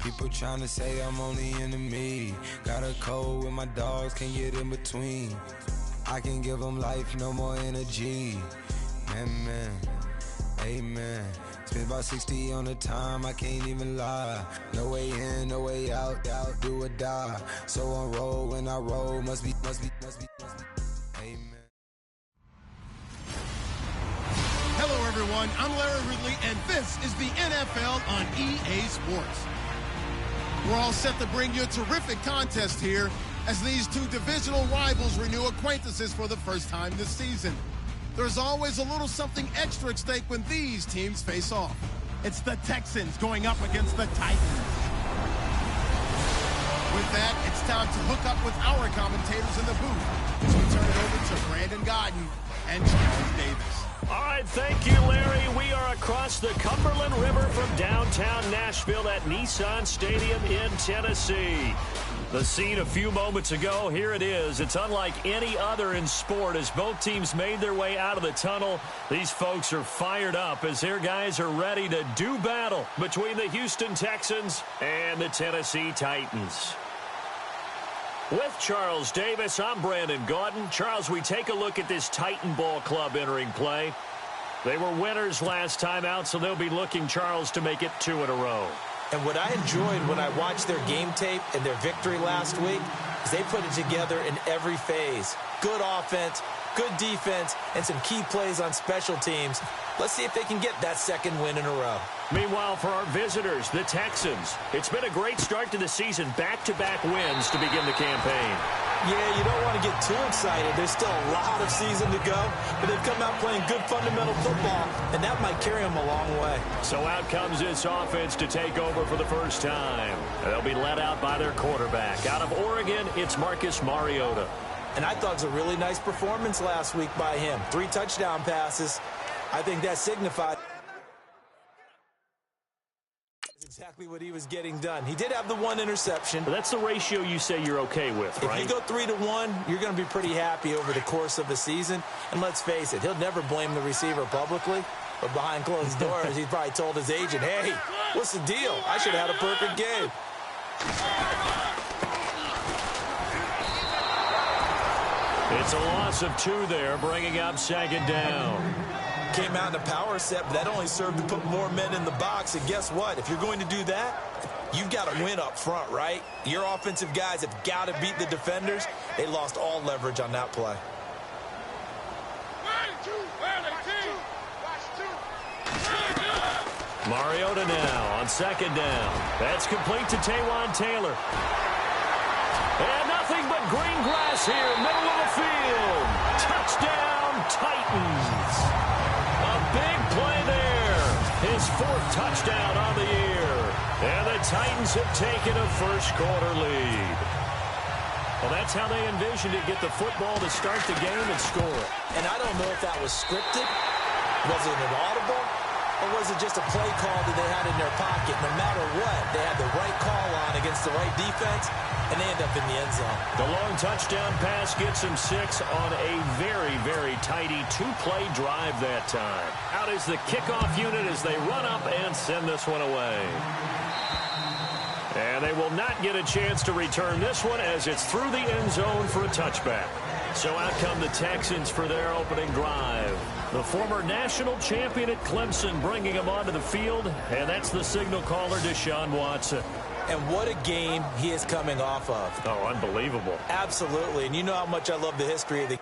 People tryna say I'm only enemy. Got a code with my dogs, can't get in between. I can give them life, no more energy. Man, amen. Spent about 60 on the time, I can't even lie. No way in, no way out, do or die. So on roll when I roll, must be. Amen. Hello, everyone. I'm Larry Ridley, and this is the NFL on EA Sports. We're all set to bring you a terrific contest here as these two divisional rivals renew acquaintances for the first time this season. There's always a little something extra at stake when these teams face off. It's the Texans going up against the Titans. With that, it's time to hook up with our commentators in the booth as we turn it over to Brandon Godden and Charles Davis. All right, thank you, Larry. We are across the Cumberland River from downtown Nashville at Nissan Stadium in Tennessee. The scene a few moments ago, here it is. It's unlike any other in sport as both teams made their way out of the tunnel. These folks are fired up as their guys are ready to do battle between the Houston Texans and the Tennessee Titans. With Charles Davis, I'm Brandon Gaudin. Charles, we take a look at this Titan Ball Club entering play. They were winners last time out, so they'll be looking, Charles, to make it 2 in a row. And what I enjoyed when I watched their game tape and their victory last week is they put it together in every phase. Good offense, good defense, and some key plays on special teams. Let's see if they can get that second win in a row. Meanwhile, for our visitors, the Texans, it's been a great start to the season. Back-to-back wins to begin the campaign. Yeah, you don't want to get too excited. There's still a lot of season to go, but they've come out playing good fundamental football, and that might carry them a long way. So out comes this offense to take over for the first time. They'll be led out by their quarterback. Out of Oregon, it's Marcus Mariota. And I thought it was a really nice performance last week by him. 3 touchdown passes. I think that signified exactly what he was getting done. He did have the 1 interception. But that's the ratio you say you're okay with, right? If you go 3-to-1, you're going to be pretty happy over the course of the season. And let's face it, he'll never blame the receiver publicly. But behind closed doors, he probably told his agent, hey, what's the deal? I should have had a perfect game. It's a loss of 2 there, bringing up 2nd down. Came out in a power set, but that only served to put more men in the box. And guess what? If you're going to do that, you've got to win up front, right? Your offensive guys have got to beat the defenders. They lost all leverage on that play. Mariota now on 2nd down. That's complete to Taywan Taylor. And nothing but green grass here, middle of the field. Touchdown, Titans. A big play there. His 4th touchdown on the year. And the Titans have taken a first-quarter lead. Well, that's how they envisioned it, get the football to start the game and score it. And I don't know if that was scripted. Was it an audible? Or was it just a play call that they had in their pocket? No matter what, they had the right call on against the right defense, and they end up in the end zone. The long touchdown pass gets him 6 on a very, very tidy 2-play drive that time. Out is the kickoff unit as they run up and send this one away. And they will not get a chance to return this one as it's through the end zone for a touchback. So out come the Texans for their opening drive. The former national champion at Clemson bringing him onto the field, and that's the signal caller, Deshaun Watson. And what a game he is coming off of. Oh, unbelievable. Absolutely, and you know how much I love the history of the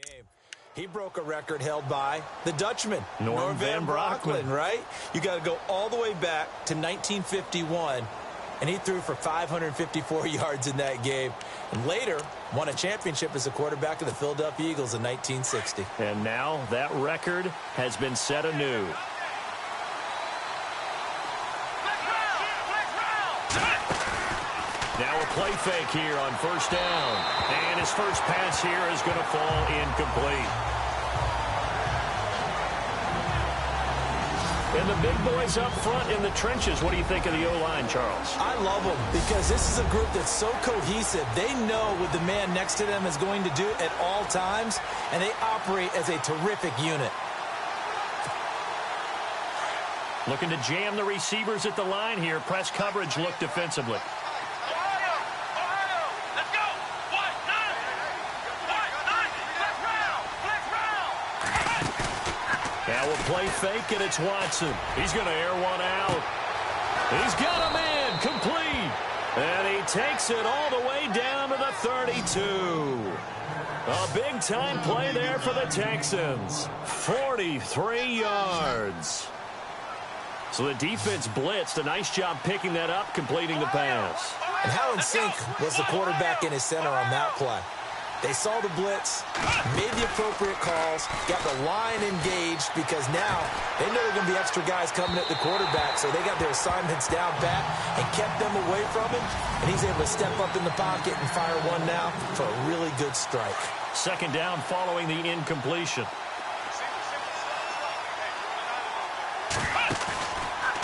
game. He broke a record held by the Dutchman, Norm van Brocklin, right? You got to go all the way back to 1951 and he threw for 554 yards in that game. And later, won a championship as a quarterback of the Philadelphia Eagles in 1960. And now that record has been set anew. Now a play fake here on first down. And his first pass here is going to fall incomplete. And the big boys up front in the trenches. What do you think of the O-line, Charles? I love them because this is a group that's so cohesive. They know what the man next to them is going to do at all times, and they operate as a terrific unit. Looking to jam the receivers at the line here. Press coverage look defensively. Now a play fake, and it's Watson. He's going to air one out. He's got him in, complete. And he takes it all the way down to the 32. A big-time play there for the Texans. 43 yards. So the defense blitzed. A nice job picking that up, completing the pass. And how in sync was the quarterback in his center on that play? They saw the blitz, made the appropriate calls, got the line engaged because now they know there are going to be extra guys coming at the quarterback, so they got their assignments down pat and kept them away from him, and he's able to step up in the pocket and fire one now for a really good strike. Second down following the incompletion.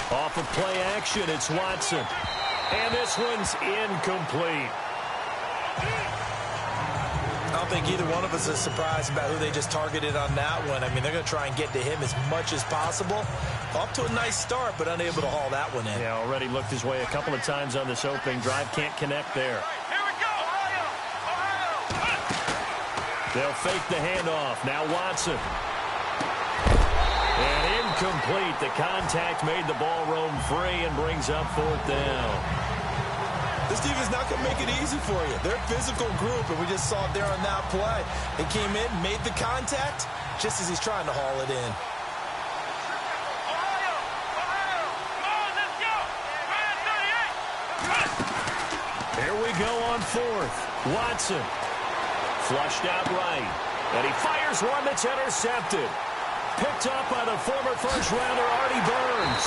Off of play action, it's Watson. And this one's incomplete. I don't think either one of us is surprised about who they just targeted on that one. I mean, they're going to try and get to him as much as possible. Off to a nice start, but unable to haul that one in. Yeah, already looked his way a couple of times on this opening drive. Can't connect there. They'll fake the handoff. Now Watson. And incomplete. The contact made the ball roam free and brings up fourth down. This defense is not going to make it easy for you. They're a physical group, and we just saw it there on that play. They came in, made the contact, just as he's trying to haul it in. Here we go on fourth. Watson. Flushed out right. And he fires one that's intercepted. Picked up by the former first-rounder Artie Burns.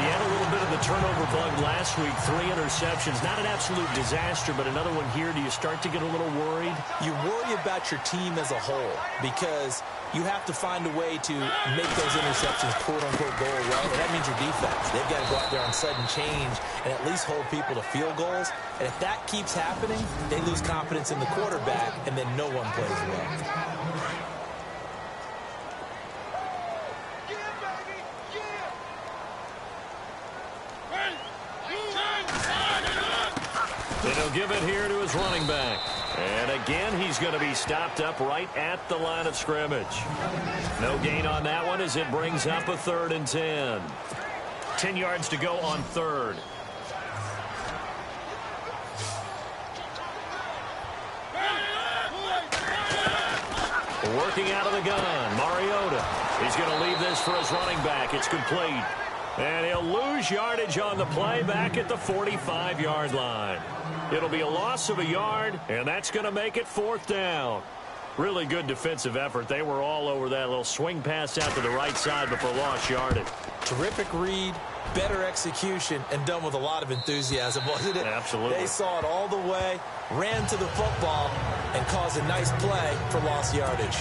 He had a little bit of the turnover bug last week. 3 interceptions. Not an absolute disaster, but another one here. Do you start to get a little worried? You worry about your team as a whole because you have to find a way to make those interceptions, quote-unquote, go away. And that means your defense. They've got to go out there on sudden change and at least hold people to field goals. And if that keeps happening, they lose confidence in the quarterback, and then no one plays well. And he'll give it here to his running back. And again, he's going to be stopped up right at the line of scrimmage. No gain on that one as it brings up a 3rd and 10. 10 yards to go on 3rd. Working out of the gun, Mariota. He's going to leave this for his running back. It's complete. And he'll lose yardage on the play back at the 45-yard line. It'll be a loss of a yard, and that's going to make it 4th down. Really good defensive effort. They were all over that little swing pass out to the right side before lost yardage. Terrific read, better execution, and done with a lot of enthusiasm, wasn't it? Absolutely. They saw it all the way, ran to the football, and caused a nice play for lost yardage.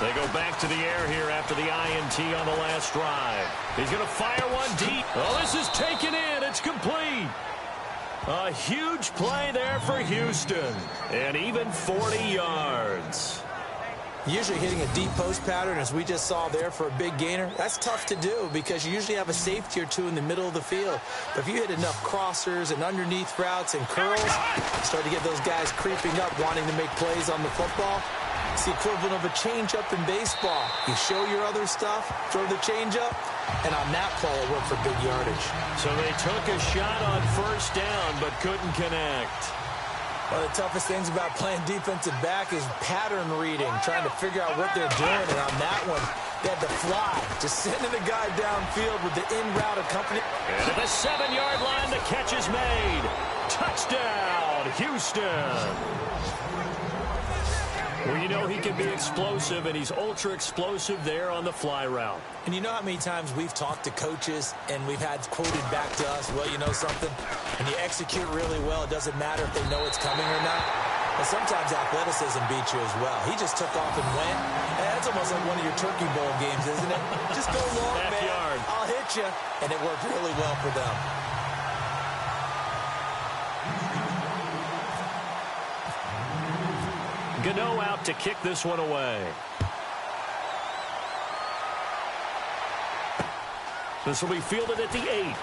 They go back to the air here after the INT on the last drive. He's going to fire one deep. Oh, this is taken in. It's complete. A huge play there for Houston. And even 40 yards. Usually hitting a deep post pattern, as we just saw there for a big gainer, that's tough to do because you usually have a safety or two in the middle of the field. But if you hit enough crossers and underneath routes and curls, you start to get those guys creeping up, wanting to make plays on the football. It's the equivalent of a changeup in baseball. You show your other stuff, throw the changeup, and on that play it worked for big yardage. So they took a shot on 1st down but couldn't connect. One of the toughest things about playing defensive back is pattern reading, trying to figure out what they're doing. And on that one, they had to fly, just sending the guy downfield with the in-route accompanying. And at the 7-yard line, the catch is made. Touchdown, Houston. Well, you know he can be explosive, and he's ultra-explosive there on the fly route. And you know how many times we've talked to coaches and we've had quoted back to us, well, you know something? When you execute really well, it doesn't matter if they know it's coming or not. But sometimes athleticism beats you as well. He just took off and went. And that's almost like one of your Turkey Bowl games, isn't it? Just go long, man. I'll hit you. And it worked really well for them. Gano out to kick this one away. This will be fielded at the 8.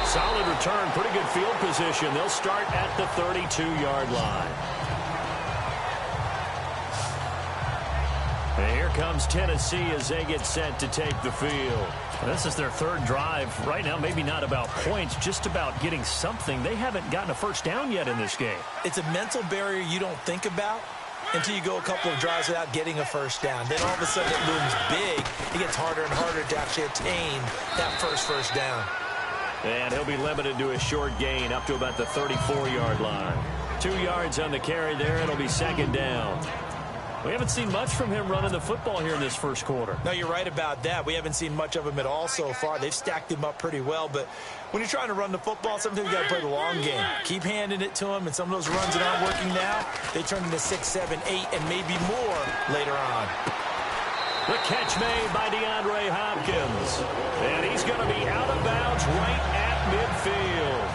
Solid return, pretty good field position. They'll start at the 32-yard line. And here comes Tennessee as they get set to take the field. This is their third drive. Right now, maybe not about points, just about getting something. They haven't gotten a first down yet in this game. It's a mental barrier you don't think about until you go a couple of drives without getting a first down. Then all of a sudden it looms big. It gets harder and harder to actually attain that first down. And he'll be limited to a short gain up to about the 34-yard line. 2 yards on the carry there. It'll be second down. We haven't seen much from him running the football here in this first quarter. No, you're right about that. We haven't seen much of him at all so far. They've stacked him up pretty well, but when you're trying to run the football, sometimes you got to play the long game. Keep handing it to him, and some of those runs that aren't working now, they turn into 6, 7, 8, and maybe more later on. The catch made by DeAndre Hopkins. And he's going to be out of bounds right at midfield.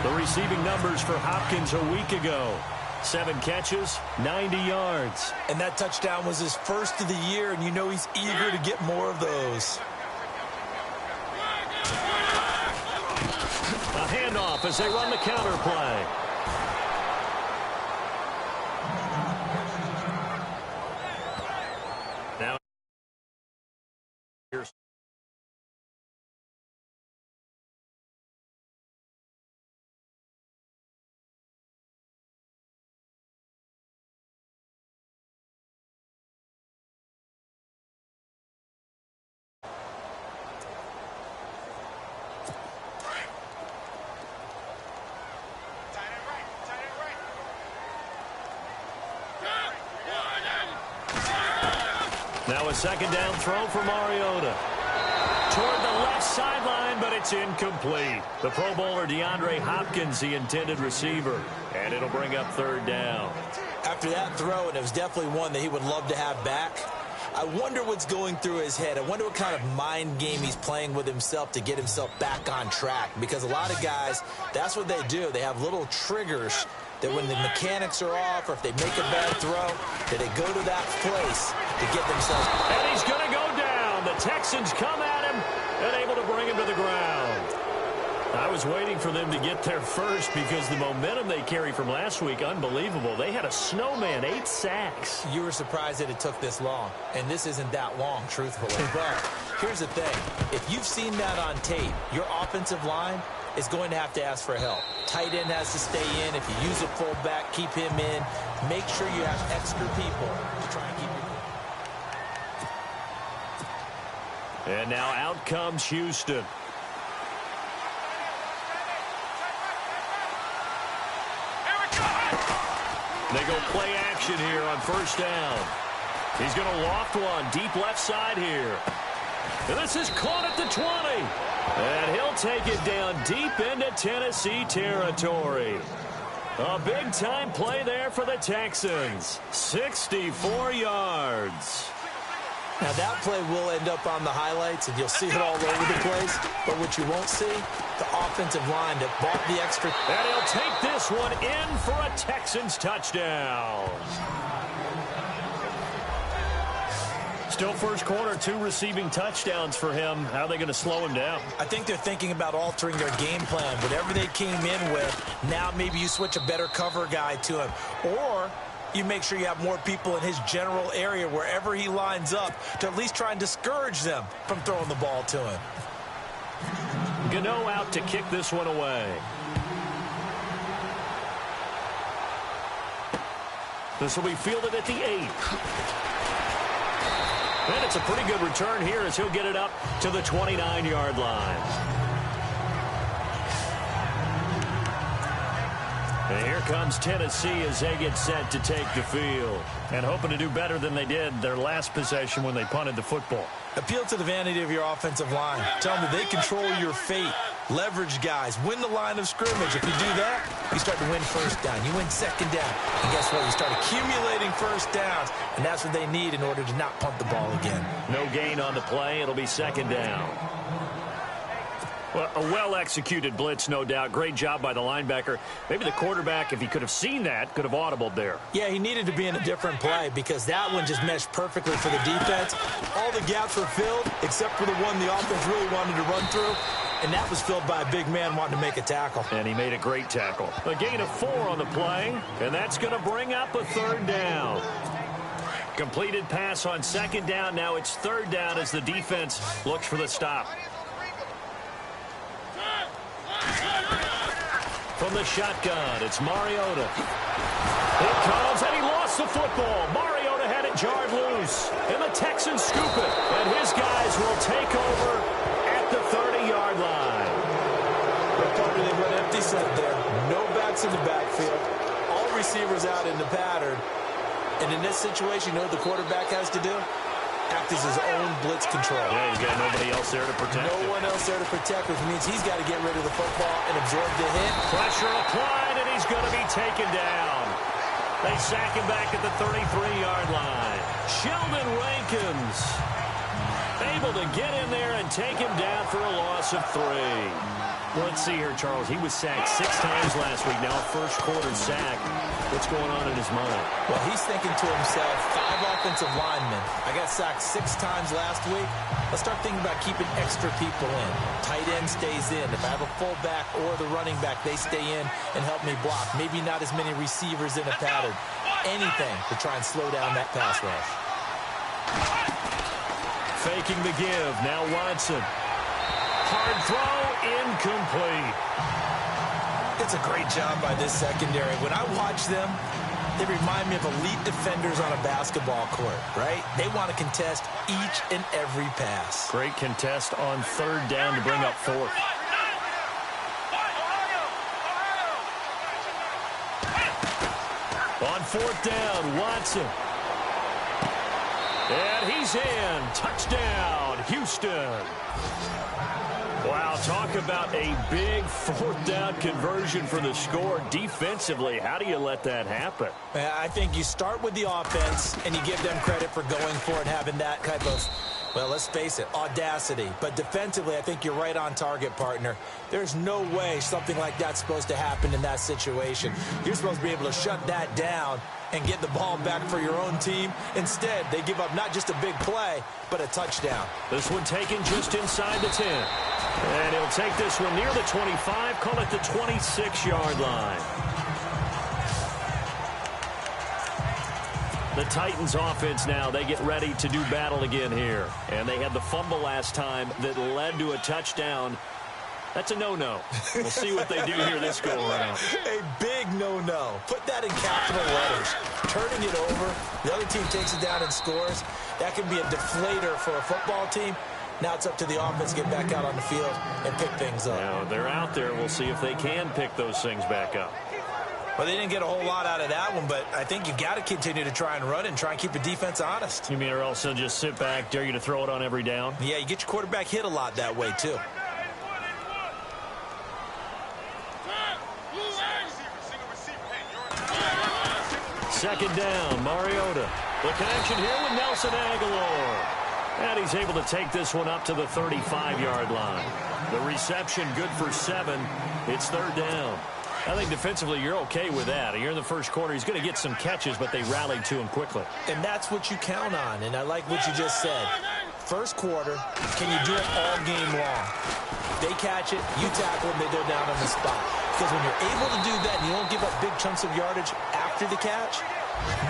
The receiving numbers for Hopkins a week ago. 7 catches, 90 yards. And that touchdown was his first of the year, and you know he's eager to get more of those. A handoff as they run the counter play. Now, here's now a second down throw for Mariota. Toward the left sideline, but it's incomplete. The Pro Bowler DeAndre Hopkins, the intended receiver. And it'll bring up third down. After that throw, and it was definitely one that he would love to have back, I wonder what's going through his head. I wonder what kind of mind game he's playing with himself to get himself back on track. Because a lot of guys, that's what they do. They have little triggers that when the mechanics are off or if they make a bad throw, that they go to that place to get themselves. And he's going to go down. The Texans come at him and able to bring him to the ground. I was waiting for them to get there first because the momentum they carry from last week, unbelievable. They had a snowman, 8 sacks. You were surprised that it took this long, and this isn't that long, truthfully. But here's the thing. If you've seen that on tape, your offensive line is going to have to ask for help. Tight end has to stay in. If you use a fullback, keep him in. Make sure you have extra people to try and keep your. And now out comes Houston. They go play action here on first down. He's going to loft one deep left side here. And this is caught at the 20. And he'll take it down deep into Tennessee territory. A big-time play there for the Texans. 64 yards. Now, that play will end up on the highlights, and you'll see it all over the place. But what you won't see, the offensive line that bought the extra. And he'll take this one in for a Texans touchdown. Still first quarter, 2 receiving touchdowns for him. How are they going to slow him down? I think they're thinking about altering their game plan. Whatever they came in with, now maybe you switch a better cover guy to him. Or you make sure you have more people in his general area wherever he lines up to at least try and discourage them from throwing the ball to him. Gano out to kick this one away. This will be fielded at the 8. And it's a pretty good return here as he'll get it up to the 29-yard line. And here comes Tennessee as they get set to take the field. And hoping to do better than they did their last possession when they punted the football. Appeal to the vanity of your offensive line. Tell them they control your fate. Leverage guys. Win the line of scrimmage. If you do that, you start to win first down. You win second down. And guess what? You start accumulating first downs. And that's what they need in order to not punt the ball again. No gain on the play. It'll be second down. Well, a well-executed blitz, no doubt. Great job by the linebacker. Maybe the quarterback, if he could have seen that, could have audibled there. Yeah, he needed to be in a different play because that one just meshed perfectly for the defense. All the gaps were filled except for the one the offense really wanted to run through, and that was filled by a big man wanting to make a tackle. And he made a great tackle. A gain of 4 on the play, and that's going to bring up a third down. Completed pass on second down. Now it's third down as the defense looks for the stop. From the shotgun, it's Mariota. Here comes, and he lost the football. Mariota had it jarred loose, and the Texans scoop it. And his guys will take over at the 30-yard line. They run empty set there. No backs in the backfield. All receivers out in the pattern. And in this situation, you know what the quarterback has to do? Act as his own blitz control. Yeah, he's got nobody else there to protect him. No one else there to protect, which means he's got to get rid of the football and absorb the hit. Pressure applied, and he's going to be taken down. They sack him back at the 33-yard line. Sheldon Rankins able to get in there and take him down for a loss of 3. Let's see here, Charles. He was sacked 6 times last week. Now a first quarter sack. What's going on in his mind? Well, he's thinking to himself, 5 offensive linemen. I got sacked 6 times last week. Let's start thinking about keeping extra people in. Tight end stays in. If I have a fullback or the running back, they stay in and help me block. Maybe not as many receivers in a pattern. Anything to try and slow down that pass rush. Faking the give. Now Watson. Hard throw, incomplete. It's a great job by this secondary. When I watch them, they remind me of elite defenders on a basketball court, right? They want to contest each and every pass. Great contest on third down to bring up 4th. On 4th down, Watson. And he's in. Touchdown, Houston. Wow, talk about a big 4th down conversion for the score. Defensively, how do you let that happen? I think you start with the offense, and you give them credit for going for it, having that type of, well, let's face it, audacity. But defensively, I think you're right on target, partner. There's no way something like that's supposed to happen in that situation. You're supposed to be able to shut that down and get the ball back for your own team. Instead, they give up not just a big play, but a touchdown. This one taken just inside the 10. And he'll take this one near the 25, call it the 26-yard line. The Titans offense now, they get ready to do battle again here. And they had the fumble last time that led to a touchdown. That's a no-no. We'll see what they do here this go-around. A big no-no. Put that in capital letters. Turning it over, the other team takes it down and scores. That can be a deflator for a football team. Now it's up to the offense to get back out on the field and pick things up. Now they're out there. We'll see if they can pick those things back up. Well, they didn't get a whole lot out of that one, but I think you've got to continue to try and run and try and keep the defense honest. You mean or else they'll just sit back, dare you to throw it on every down? Yeah, you get your quarterback hit a lot that way, too. Second down, Mariota. The connection here with Nelson Aguilar. And he's able to take this one up to the 35-yard line. The reception good for 7. It's third down. I think defensively you're okay with that. You're in the first quarter. He's going to get some catches, but they rallied to him quickly. And that's what you count on, and I like what you just said. First quarter, can you do it all game long? They catch it, you tackle them, they go down on the spot. Because when you're able to do that and you don't give up big chunks of yardage after the catch,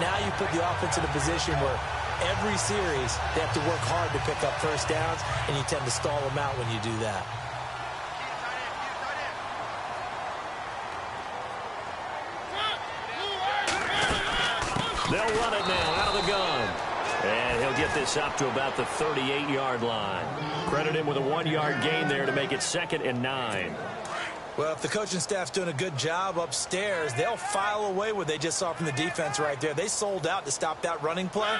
now you put the offense in a position where every series they have to work hard to pick up first downs, and you tend to stall them out when you do that. They'll run it now out of the gun. And he'll get this up to about the 38-yard line. Credit him with a 1-yard gain there to make it 2nd and 9. Well, if the coaching staff's doing a good job upstairs, they'll file away what they just saw from the defense right there. They sold out to stop that running play.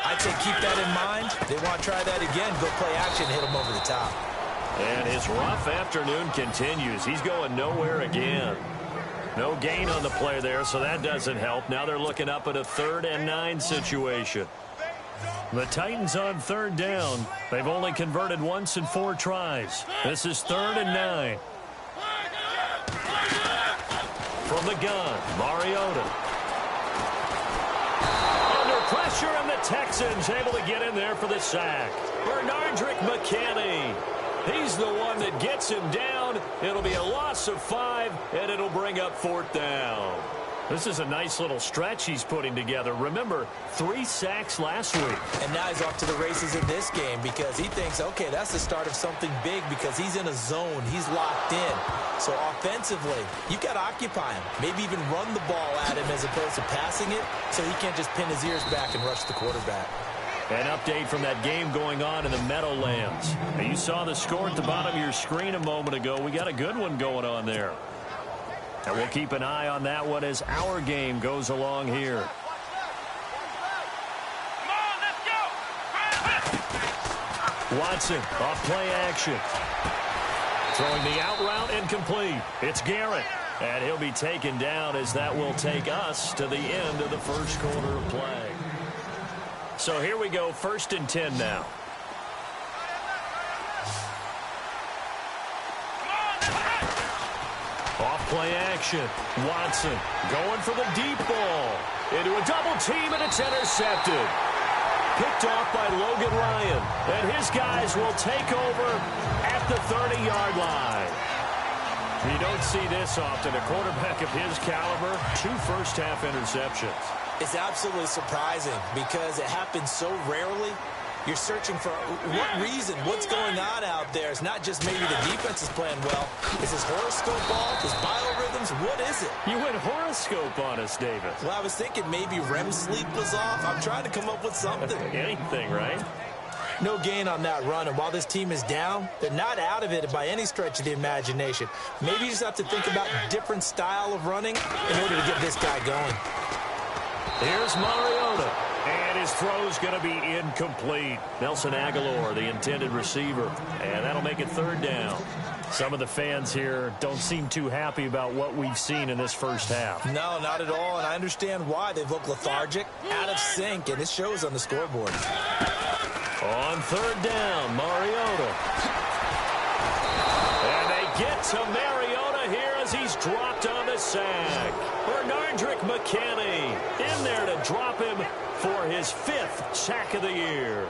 I'd say keep that in mind. They want to try that again, go play action, hit them over the top. And his rough afternoon continues. He's going nowhere again. No gain on the play there, so that doesn't help. Now they're looking up at a 3rd and 9 situation. The Titans on 3rd down. They've only converted once in 4 tries. This is 3rd and 9. From the gun, Mariota. Under pressure, and the Texans able to get in there for the sack. Bernardrick McKinney. He's the one that gets him down. It'll be a loss of 5, and it'll bring up 4th down. This is a nice little stretch he's putting together. Remember, 3 sacks last week. And now he's off to the races in this game because he thinks, okay, that's the start of something big because he's in a zone. He's locked in. So offensively, you've got to occupy him. Maybe even run the ball at him as opposed to passing it so he can't just pin his ears back and rush the quarterback. An update from that game going on in the Meadowlands. Now, you saw the score at the bottom of your screen a moment ago. We got a good one going on there. And we'll keep an eye on that one as our game goes along here. Watson off play action. Throwing the out route incomplete. It's Garrett. And he'll be taken down as that will take us to the end of the first quarter of play. So here we go, 1st and 10 now. Off-play action. Watson going for the deep ball. Into a double team, and it's intercepted. Picked off by Logan Ryan. And his guys will take over at the 30-yard line. You don't see this often. A quarterback of his caliber, 2 first-half interceptions. It's absolutely surprising because it happens so rarely. You're searching for what reason, what's going on out there. It's not just maybe the defense is playing well. Is his horoscope off? His biorhythms? What is it? You went horoscope on us, David. Well, I was thinking maybe REM sleep was off. I'm trying to come up with something. Anything, right? No gain on that run, and while this team is down, they're not out of it by any stretch of the imagination. Maybe you just have to think about a different style of running in order to get this guy going. Here's Mariota, and his throw's going to be incomplete. Nelson Aguilar, the intended receiver, and that'll make it 3rd down. Some of the fans here don't seem too happy about what we've seen in this first half. No, not at all, and I understand why. They've looked lethargic, out of sync, and it shows on the scoreboard. On 3rd down, Mariota. And they get to Mariota here as he's dropped on the sack. Bernardrick McKinney in there to drop him for his 5th sack of the year.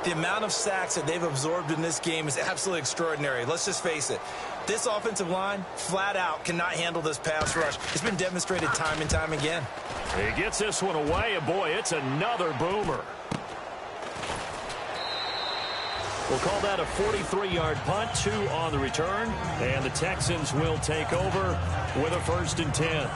The amount of sacks that they've absorbed in this game is absolutely extraordinary. Let's just face it. This offensive line, flat out, cannot handle this pass rush. It's been demonstrated time and time again. He gets this one away, and boy, it's another boomer. We'll call that a 43-yard punt, 2 on the return, and the Texans will take over with a 1st and 10.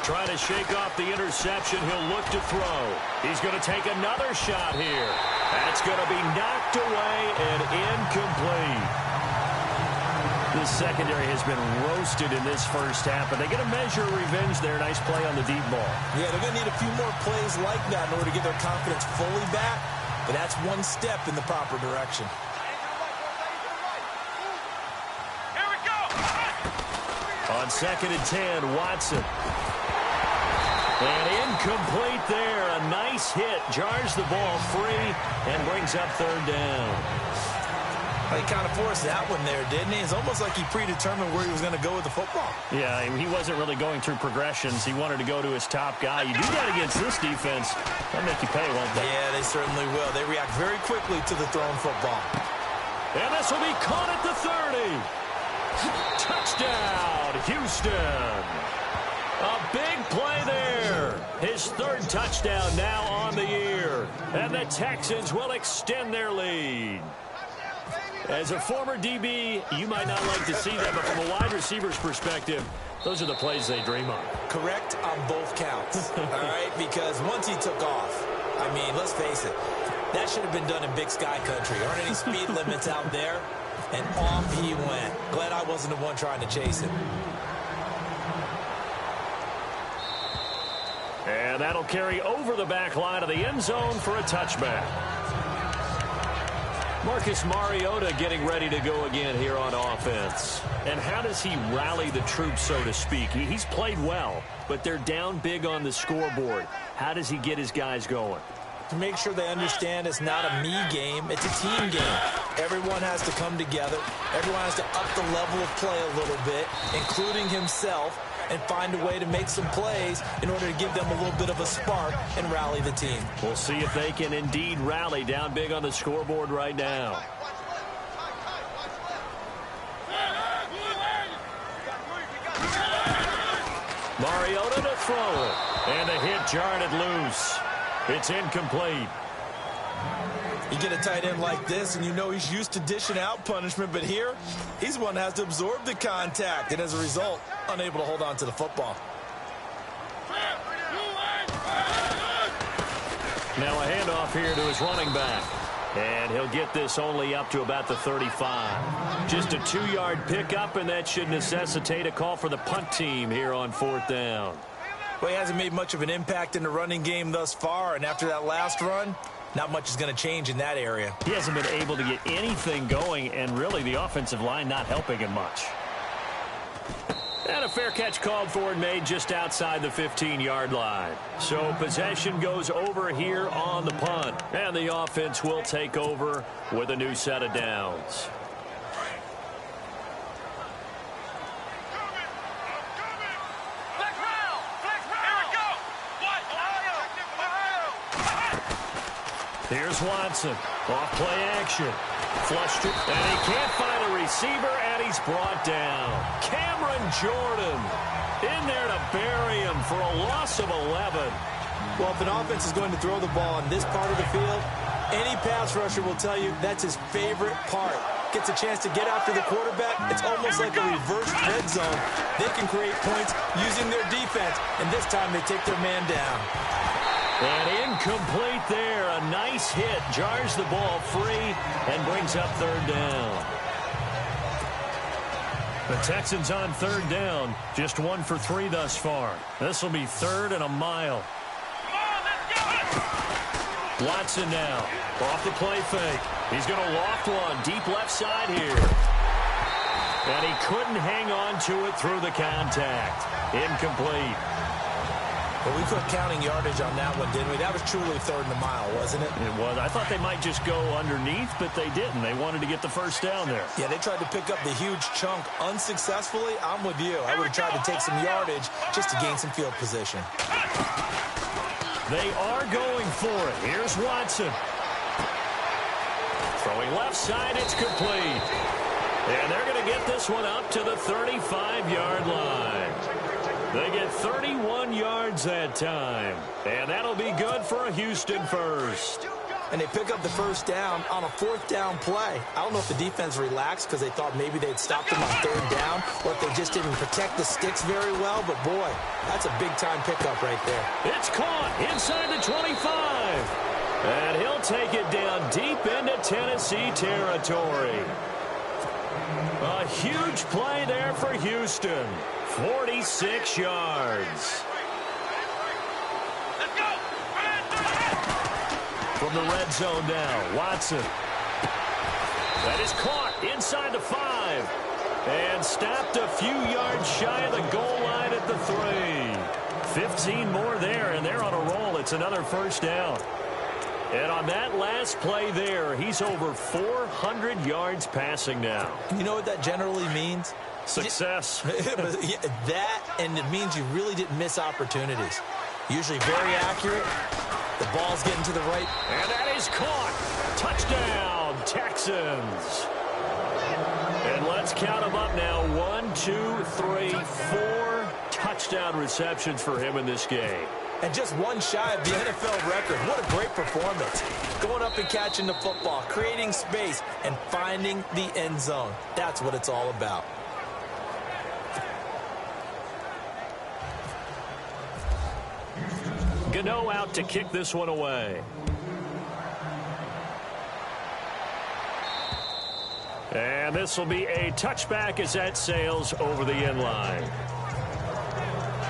Trying to shake off the interception. He'll look to throw. He's going to take another shot here. That's going to be knocked away and incomplete. The secondary has been roasted in this first half, but they get a measure of revenge there. Nice play on the deep ball. Yeah, they're going to need a few more plays like that in order to get their confidence fully back, but that's one step in the proper direction. Here we go. On 2nd and 10, Watson. And incomplete there. A nice hit. Jars the ball free and brings up 3rd down. He kind of forced that one there, didn't he? It's almost like he predetermined where he was going to go with the football. Yeah, he wasn't really going through progressions. He wanted to go to his top guy. You do that against this defense, they'll make you pay, won't they? Yeah, they certainly will. They react very quickly to the thrown football. And this will be caught at the 30. Touchdown, Houston. A big play there. His 3rd touchdown now on the year. And the Texans will extend their lead. As a former DB, you might not like to see that, but from a wide receiver's perspective, those are the plays they dream of. Correct on both counts, all right? Because once he took off, I mean, let's face it, that should have been done in Big Sky Country. There aren't any speed limits out there, and off he went. Glad I wasn't the one trying to chase him. And that'll carry over the back line of the end zone for a touchback. Marcus Mariota getting ready to go again here on offense. And how does he rally the troops, so to speak? He's played well, but they're down big on the scoreboard. How does he get his guys going? To make sure they understand it's not a me game, it's a team game. Everyone has to come together. Everyone has to up the level of play a little bit, including himself, and find a way to make some plays in order to give them a little bit of a spark and rally the team. We'll see if they can indeed rally down big on the scoreboard right now. Mariota to throw it. And the hit jarred it loose. It's incomplete. You get a tight end like this, and you know he's used to dishing out punishment, but here, he's the one that has to absorb the contact, and as a result, unable to hold on to the football. Now a handoff here to his running back. And he'll get this only up to about the 35. Just a 2-yard pickup, and that should necessitate a call for the punt team here on 4th down. Well, he hasn't made much of an impact in the running game thus far, and after that last run, not much is going to change in that area. He hasn't been able to get anything going, and really the offensive line not helping him much. And a fair catch called for and made just outside the 15-yard line. So possession goes over here on the punt, and the offense will take over with a new set of downs. Here's Watson. Off play action. Flushed it. And he can't find a receiver, and he's brought down. Cameron Jordan in there to bury him for a loss of 11. Well, if an offense is going to throw the ball on this part of the field, any pass rusher will tell you that's his favorite part. Gets a chance to get after the quarterback. It's almost like a reversed red zone. They can create points using their defense, and this time they take their man down. And incomplete there. A nice hit. Jars the ball free and brings up 3rd down. The Texans on 3rd down. Just 1 for 3 thus far. This will be 3rd and a mile. Watson now. Off the play fake. He's going to loft one. Deep left side here. And he couldn't hang on to it through the contact. Incomplete. Well, we quit counting yardage on that one, didn't we? That was truly 3rd and a mile, wasn't it? It was. I thought they might just go underneath, but they didn't. They wanted to get the first down there. Yeah, they tried to pick up the huge chunk unsuccessfully. I'm with you. I would have tried to take some yardage just to gain some field position. They are going for it. Here's Watson. Throwing left side, it's complete. And they're going to get this one up to the 35-yard line. They get 31 yards that time. And that'll be good for a Houston first. And they pick up the first down on a 4th down play. I don't know if the defense relaxed because they thought maybe they'd stop them on 3rd down, or if they just didn't protect the sticks very well. But, boy, that's a big-time pickup right there. It's caught inside the 25. And he'll take it down deep into Tennessee territory. A huge play there for Houston. 46 yards. Let's go. From the red zone now, Watson. That is caught inside the 5. And stopped a few yards shy of the goal line at the 3. 15 more there, and they're on a roll. It's another first down. And on that last play there, he's over 400 yards passing now. You know what that generally means? Success. That, and it means you really didn't miss opportunities. Usually very accurate. The ball's getting to the right. And that is caught. Touchdown, Texans. And let's count them up now. 1, 2, 3, 4 touchdown receptions for him in this game. and just one shy of the NFL record. What a great performance. Going up and catching the football, creating space, and finding the end zone. That's what it's all about. Gano out to kick this one away. And this will be a touchback as that sails over the end line.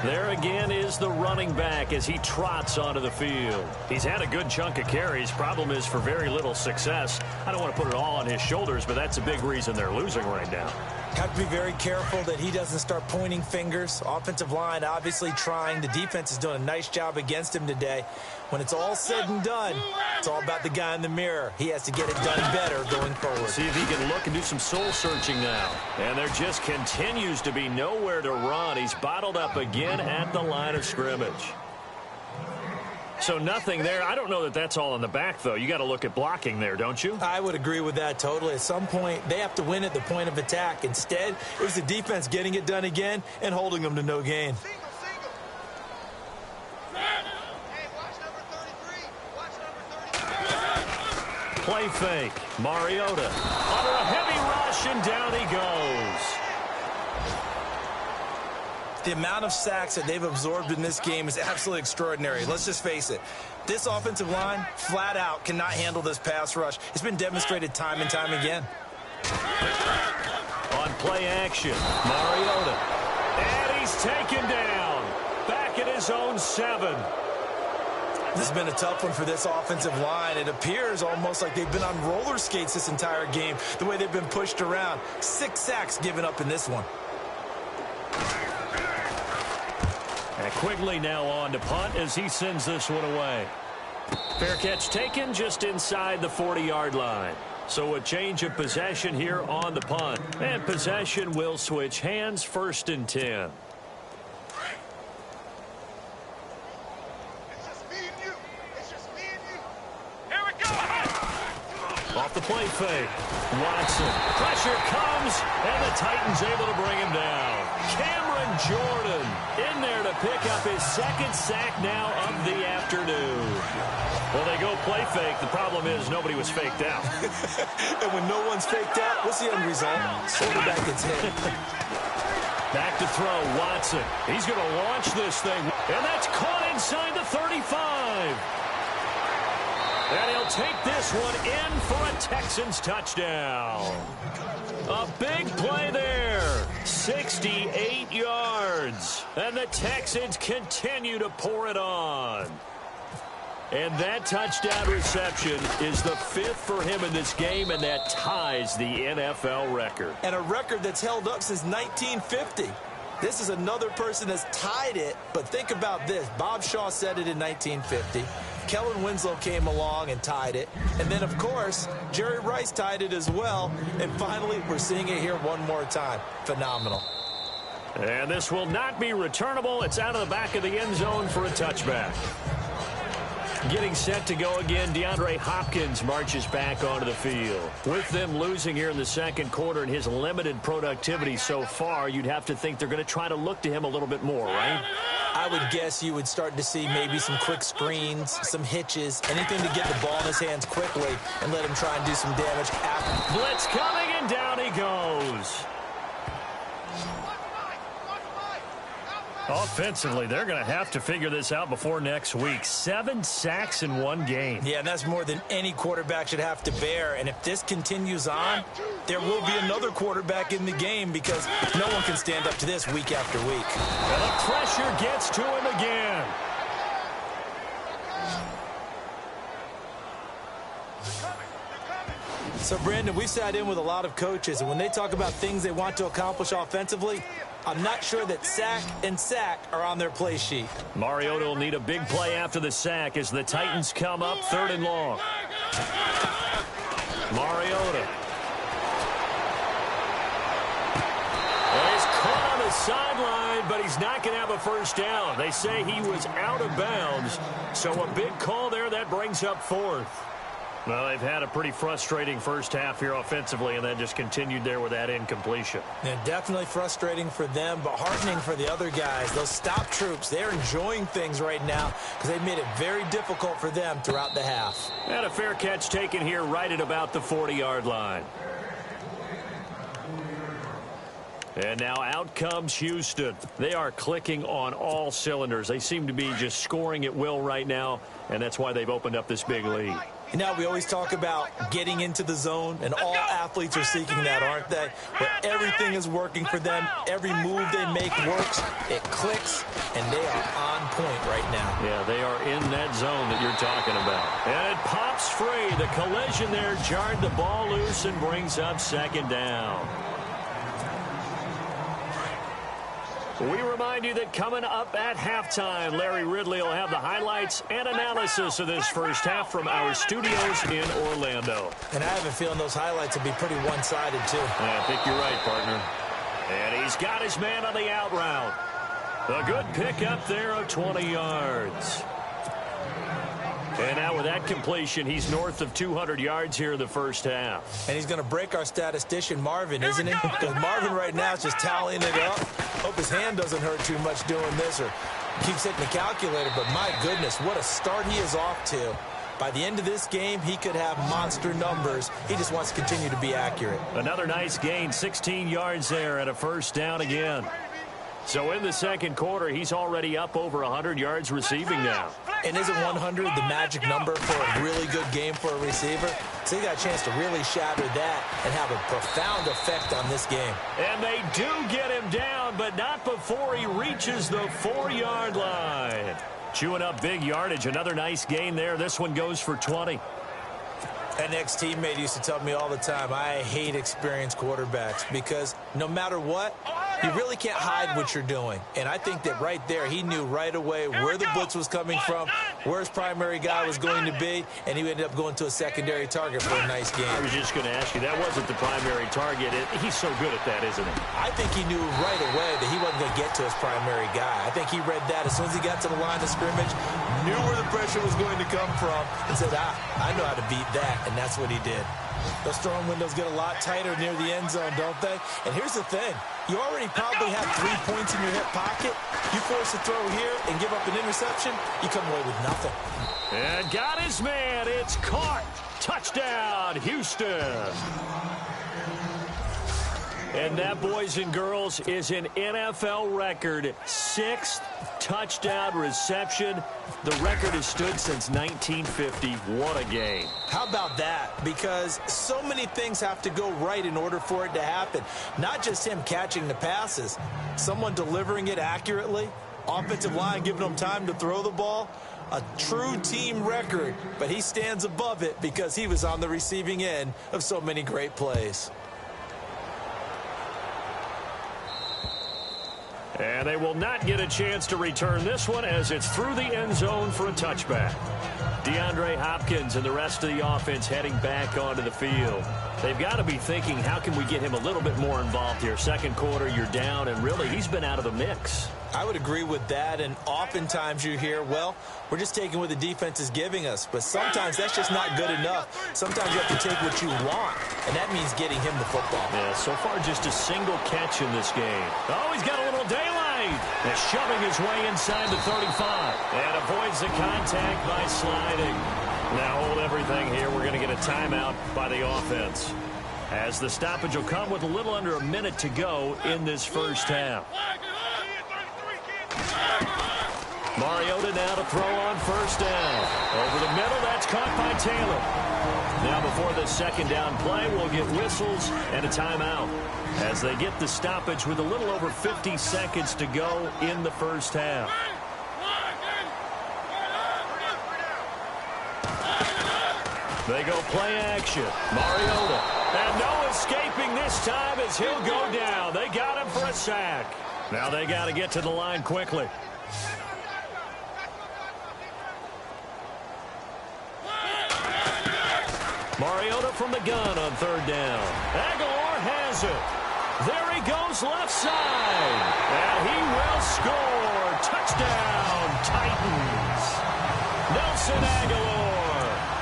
There again is the running back as he trots onto the field. He's had a good chunk of carries. Problem is for very little success. I don't want to put it all on his shoulders, but that's a big reason they're losing right now. Have to be very careful that he doesn't start pointing fingers. Offensive line obviously trying. The defense is doing a nice job against him today. When it's all said and done, it's all about the guy in the mirror. He has to get it done better going forward. See if he can look and do some soul searching now. And there just continues to be nowhere to run. He's bottled up again at the line of scrimmage. So nothing there. I don't know that that's all in the back, though. You got to look at blocking there, don't you? I would agree with that totally. At some point, they have to win at the point of attack. Instead, it was the defense getting it done again and holding them to no gain. Play fake. Mariota under a heavy rush, and down he goes. The amount of sacks that they've absorbed in this game is absolutely extraordinary. Let's just face it. This offensive line, flat out, cannot handle this pass rush. It's been demonstrated time and time again. On play action, Mariota. And he's taken down. Back at his own 7. This has been a tough one for this offensive line. It appears almost like they've been on roller skates this entire game, the way they've been pushed around. 6 sacks given up in this one. And Quigley now on to punt as he sends this one away. Fair catch taken just inside the 40-yard line. So a change of possession here on the punt. And possession will switch hands, 1st and 10. Off the play fake. Watson. Pressure comes, and the Titans able to bring him down. Cameron Jordan in there to pick up his 2nd sack now of the afternoon. Well, they go play fake. The problem is nobody was faked out. And when no one's faked out, what's the end result? Quarterback gets hit. Back to throw. Watson. He's going to launch this thing. And that's caught inside the 35. And he'll take this one in for a Texans touchdown. A big play there. 68 yards. And the Texans continue to pour it on. And that touchdown reception is the 5th for him in this game, and that ties the NFL record. And a record that's held up since 1950. This is another person that's tied it, but think about this. Bob Shaw said it in 1950. Kellen Winslow came along and tied it. And then, of course, Jerry Rice tied it as well. And finally, we're seeing it here one more time. Phenomenal. And this will not be returnable. It's out of the back of the end zone for a touchback. Getting set to go again, DeAndre Hopkins marches back onto the field. With them losing here in the 2nd quarter and his limited productivity so far, you'd have to think they're going to try to look to him a little bit more, right? I would guess you would start to see maybe some quick screens, some hitches, anything to get the ball in his hands quickly and let him try and do some damage after. Blitz coming, and down he goes. Offensively, they're going to have to figure this out before next week. 7 sacks in one game. Yeah, and that's more than any quarterback should have to bear. And if this continues on, there will be another quarterback in the game because no one can stand up to this week after week. And the pressure gets to him again. So, Brandon, we've sat in with a lot of coaches, and when they talk about things they want to accomplish offensively, I'm not sure that sack and sack are on their play sheet. Mariota will need a big play after the sack as the Titans come up 3rd and long. Mariota. And he's caught on the sideline, but he's not going to have a first down. They say he was out of bounds, so a big call there that brings up 4th. Well, they've had a pretty frustrating first half here offensively, and then just continued there with that incompletion. Yeah, definitely frustrating for them, but heartening for the other guys. Those stop troops, they're enjoying things right now because they've made it very difficult for them throughout the half. And a fair catch taken here right at about the 40-yard line. And now out comes Houston. They are clicking on all cylinders. They seem to be just scoring at will right now, and that's why they've opened up this big lead. You know, we always talk about getting into the zone, and all athletes are seeking that, aren't they? Where everything is working for them, every move they make works, it clicks, and they are on point right now. Yeah, they are in that zone that you're talking about. And it pops free. The collision there jarred the ball loose and brings up second down. We remind you that coming up at halftime, Larry Ridley will have the highlights and analysis of this first half from our studios in Orlando. And I have a feeling those highlights will be pretty one-sided, too. Yeah, I think you're right, partner. And he's got his man on the out route. A good pickup there of 20 yards. And now with that completion, he's north of 200 yards here in the first half. And he's going to break our statistician, Marvin, isn't he? Because Marvin right now is just tallying it up. Hope his hand doesn't hurt too much doing this or keeps hitting the calculator. But my goodness, what a start he is off to. By the end of this game, he could have monster numbers. He just wants to continue to be accurate. Another nice gain, 16 yards there and a first down again. So in the second quarter, he's already up over 100 yards receiving now. And isn't 100 the magic number for a really good game for a receiver? So he got a chance to really shatter that and have a profound effect on this game. And they do get him down, but not before he reaches the 4-yard line. Chewing up big yardage. Another nice gain there. This one goes for 20. An ex-teammate used to tell me all the time, I hate experienced quarterbacks because no matter what, you really can't hide what you're doing. And I think that right there, he knew right away where the blitz was coming from, where his primary guy was going to be, and he ended up going to a secondary target for a nice game. I was just going to ask you, that wasn't the primary target. He's so good at that, isn't he? I think he knew right away that he wasn't going to get to his primary guy. I think he read that as soon as he got to the line of scrimmage, knew where the pressure was going to come from, and said, I know how to beat that, and that's what he did. Those throwing windows get a lot tighter near the end zone, don't they? And here's the thing. You already probably have 3 points in your hip pocket. You force a throw here and give up an interception, you come away with nothing. And got his man. It's caught. Touchdown, Houston. And that, boys and girls, is an NFL record. 6th touchdown reception. The record has stood since 1950. What a game. How about that? Because so many things have to go right in order for it to happen. Not just him catching the passes. Someone delivering it accurately. Offensive line giving him time to throw the ball. A true team record. But he stands above it because he was on the receiving end of so many great plays. And they will not get a chance to return this one as it's through the end zone for a touchback. DeAndre Hopkins and the rest of the offense heading back onto the field. They've got to be thinking, how can we get him a little bit more involved here? Second quarter, you're down, and really, he's been out of the mix. I would agree with that, and oftentimes you hear, well, we're just taking what the defense is giving us. But sometimes that's just not good enough. Sometimes you have to take what you want, and that means getting him the football. Yeah, so far just a single catch in this game. Oh, he's got a little daylight. And shoving his way inside the 35. And avoids the contact by sliding. Now hold everything here. We're going to get a timeout by the offense, as the stoppage will come with a little under a minute to go in this first half. Mariota now to throw on first down. Over the middle, that's caught by Taylor. Now before the second down play, we'll get whistles and a timeout as they get the stoppage with a little over 50 seconds to go in the first half. They go play action. Mariota. And no escaping this time as he'll go down. They got him for a sack. Now they got to get to the line quickly. Mariota from the gun on third down. Aguilar has it. There he goes left side. And he will score. Touchdown, Titans. Nelson Aguilar.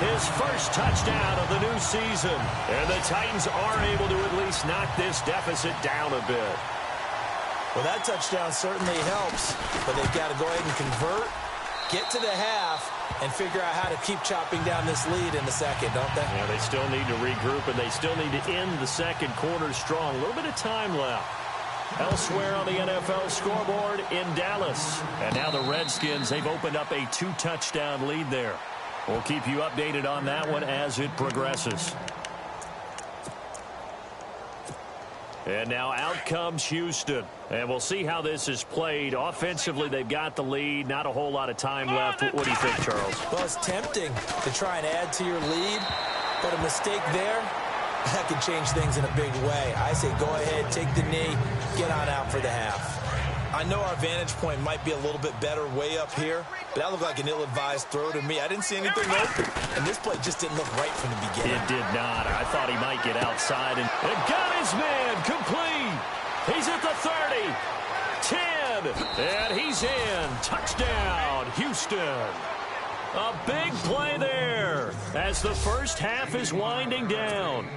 his first touchdown of the new season. And the Titans are able to at least knock this deficit down a bit. Well, that touchdown certainly helps, but they've got to go ahead and convert, get to the half, and figure out how to keep chopping down this lead in the second, don't they? Yeah, they still need to regroup, and they still need to end the second quarter strong. A little bit of time left. Elsewhere on the NFL scoreboard in Dallas. And now the Redskins, they've opened up a 2-touchdown lead there. We'll keep you updated on that one as it progresses. And now out comes Houston. And we'll see how this is played. Offensively, they've got the lead. Not a whole lot of time left. What do you think, Charles? Well, it's tempting to try and add to your lead, but a mistake there, that could change things in a big way. I say go ahead, take the knee, get on out for the half. I know our vantage point might be a little bit better way up here, but that looked like an ill-advised throw to me. I didn't see anything open, and this play just didn't look right from the beginning. It did not. I thought he might get outside, and got his man complete. He's at the 30, 10, and he's in. Touchdown, Houston. A big play there as the first half is winding down.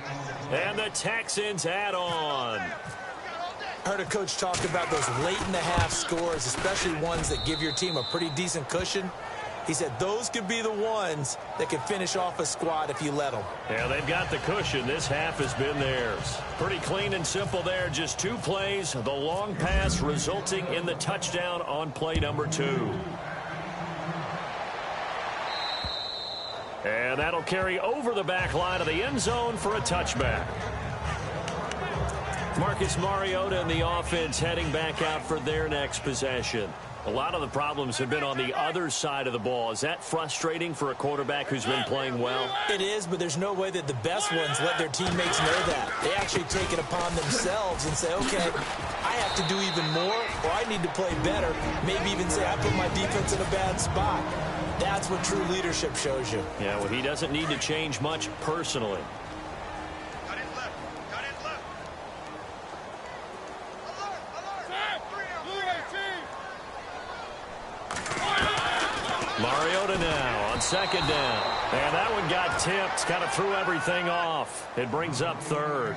And the Texans add on. I heard a coach talk about those late-in-the-half scores, especially ones that give your team a pretty decent cushion. He said those could be the ones that could finish off a squad if you let them. Yeah, they've got the cushion. This half has been theirs. Pretty clean and simple there. Just 2 plays. The long pass resulting in the touchdown on play number 2. And that'll carry over the back line of the end zone for a touchback. Marcus Mariota and the offense heading back out for their next possession. A lot of the problems have been on the other side of the ball. Is that frustrating for a quarterback who's been playing well? It is, but there's no way that the best ones let their teammates know that. They actually take it upon themselves and say, okay, I have to do even more, or I need to play better. Maybe even say I put my defense in a bad spot. That's what true leadership shows you. Yeah, well, he doesn't need to change much personally. Mariota now on second down. And that one got tipped. Kind of threw everything off. It brings up third.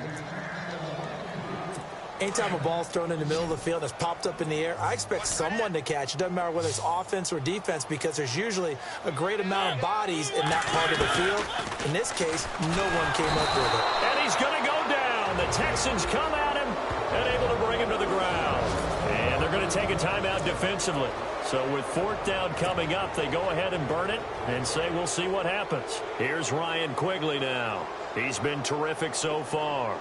Anytime a ball's thrown in the middle of the field that's popped up in the air, I expect someone to catch. It doesn't matter whether it's offense or defense because there's usually a great amount of bodies in that part of the field. In this case, no one came up with it. And he's going to go down. The Texans come at him and able to bring him to the ground. And they're going to take a timeout defensively. So with 4th down coming up, they go ahead and burn it and say we'll see what happens. Here's Ryan Quigley now. He's been terrific so far.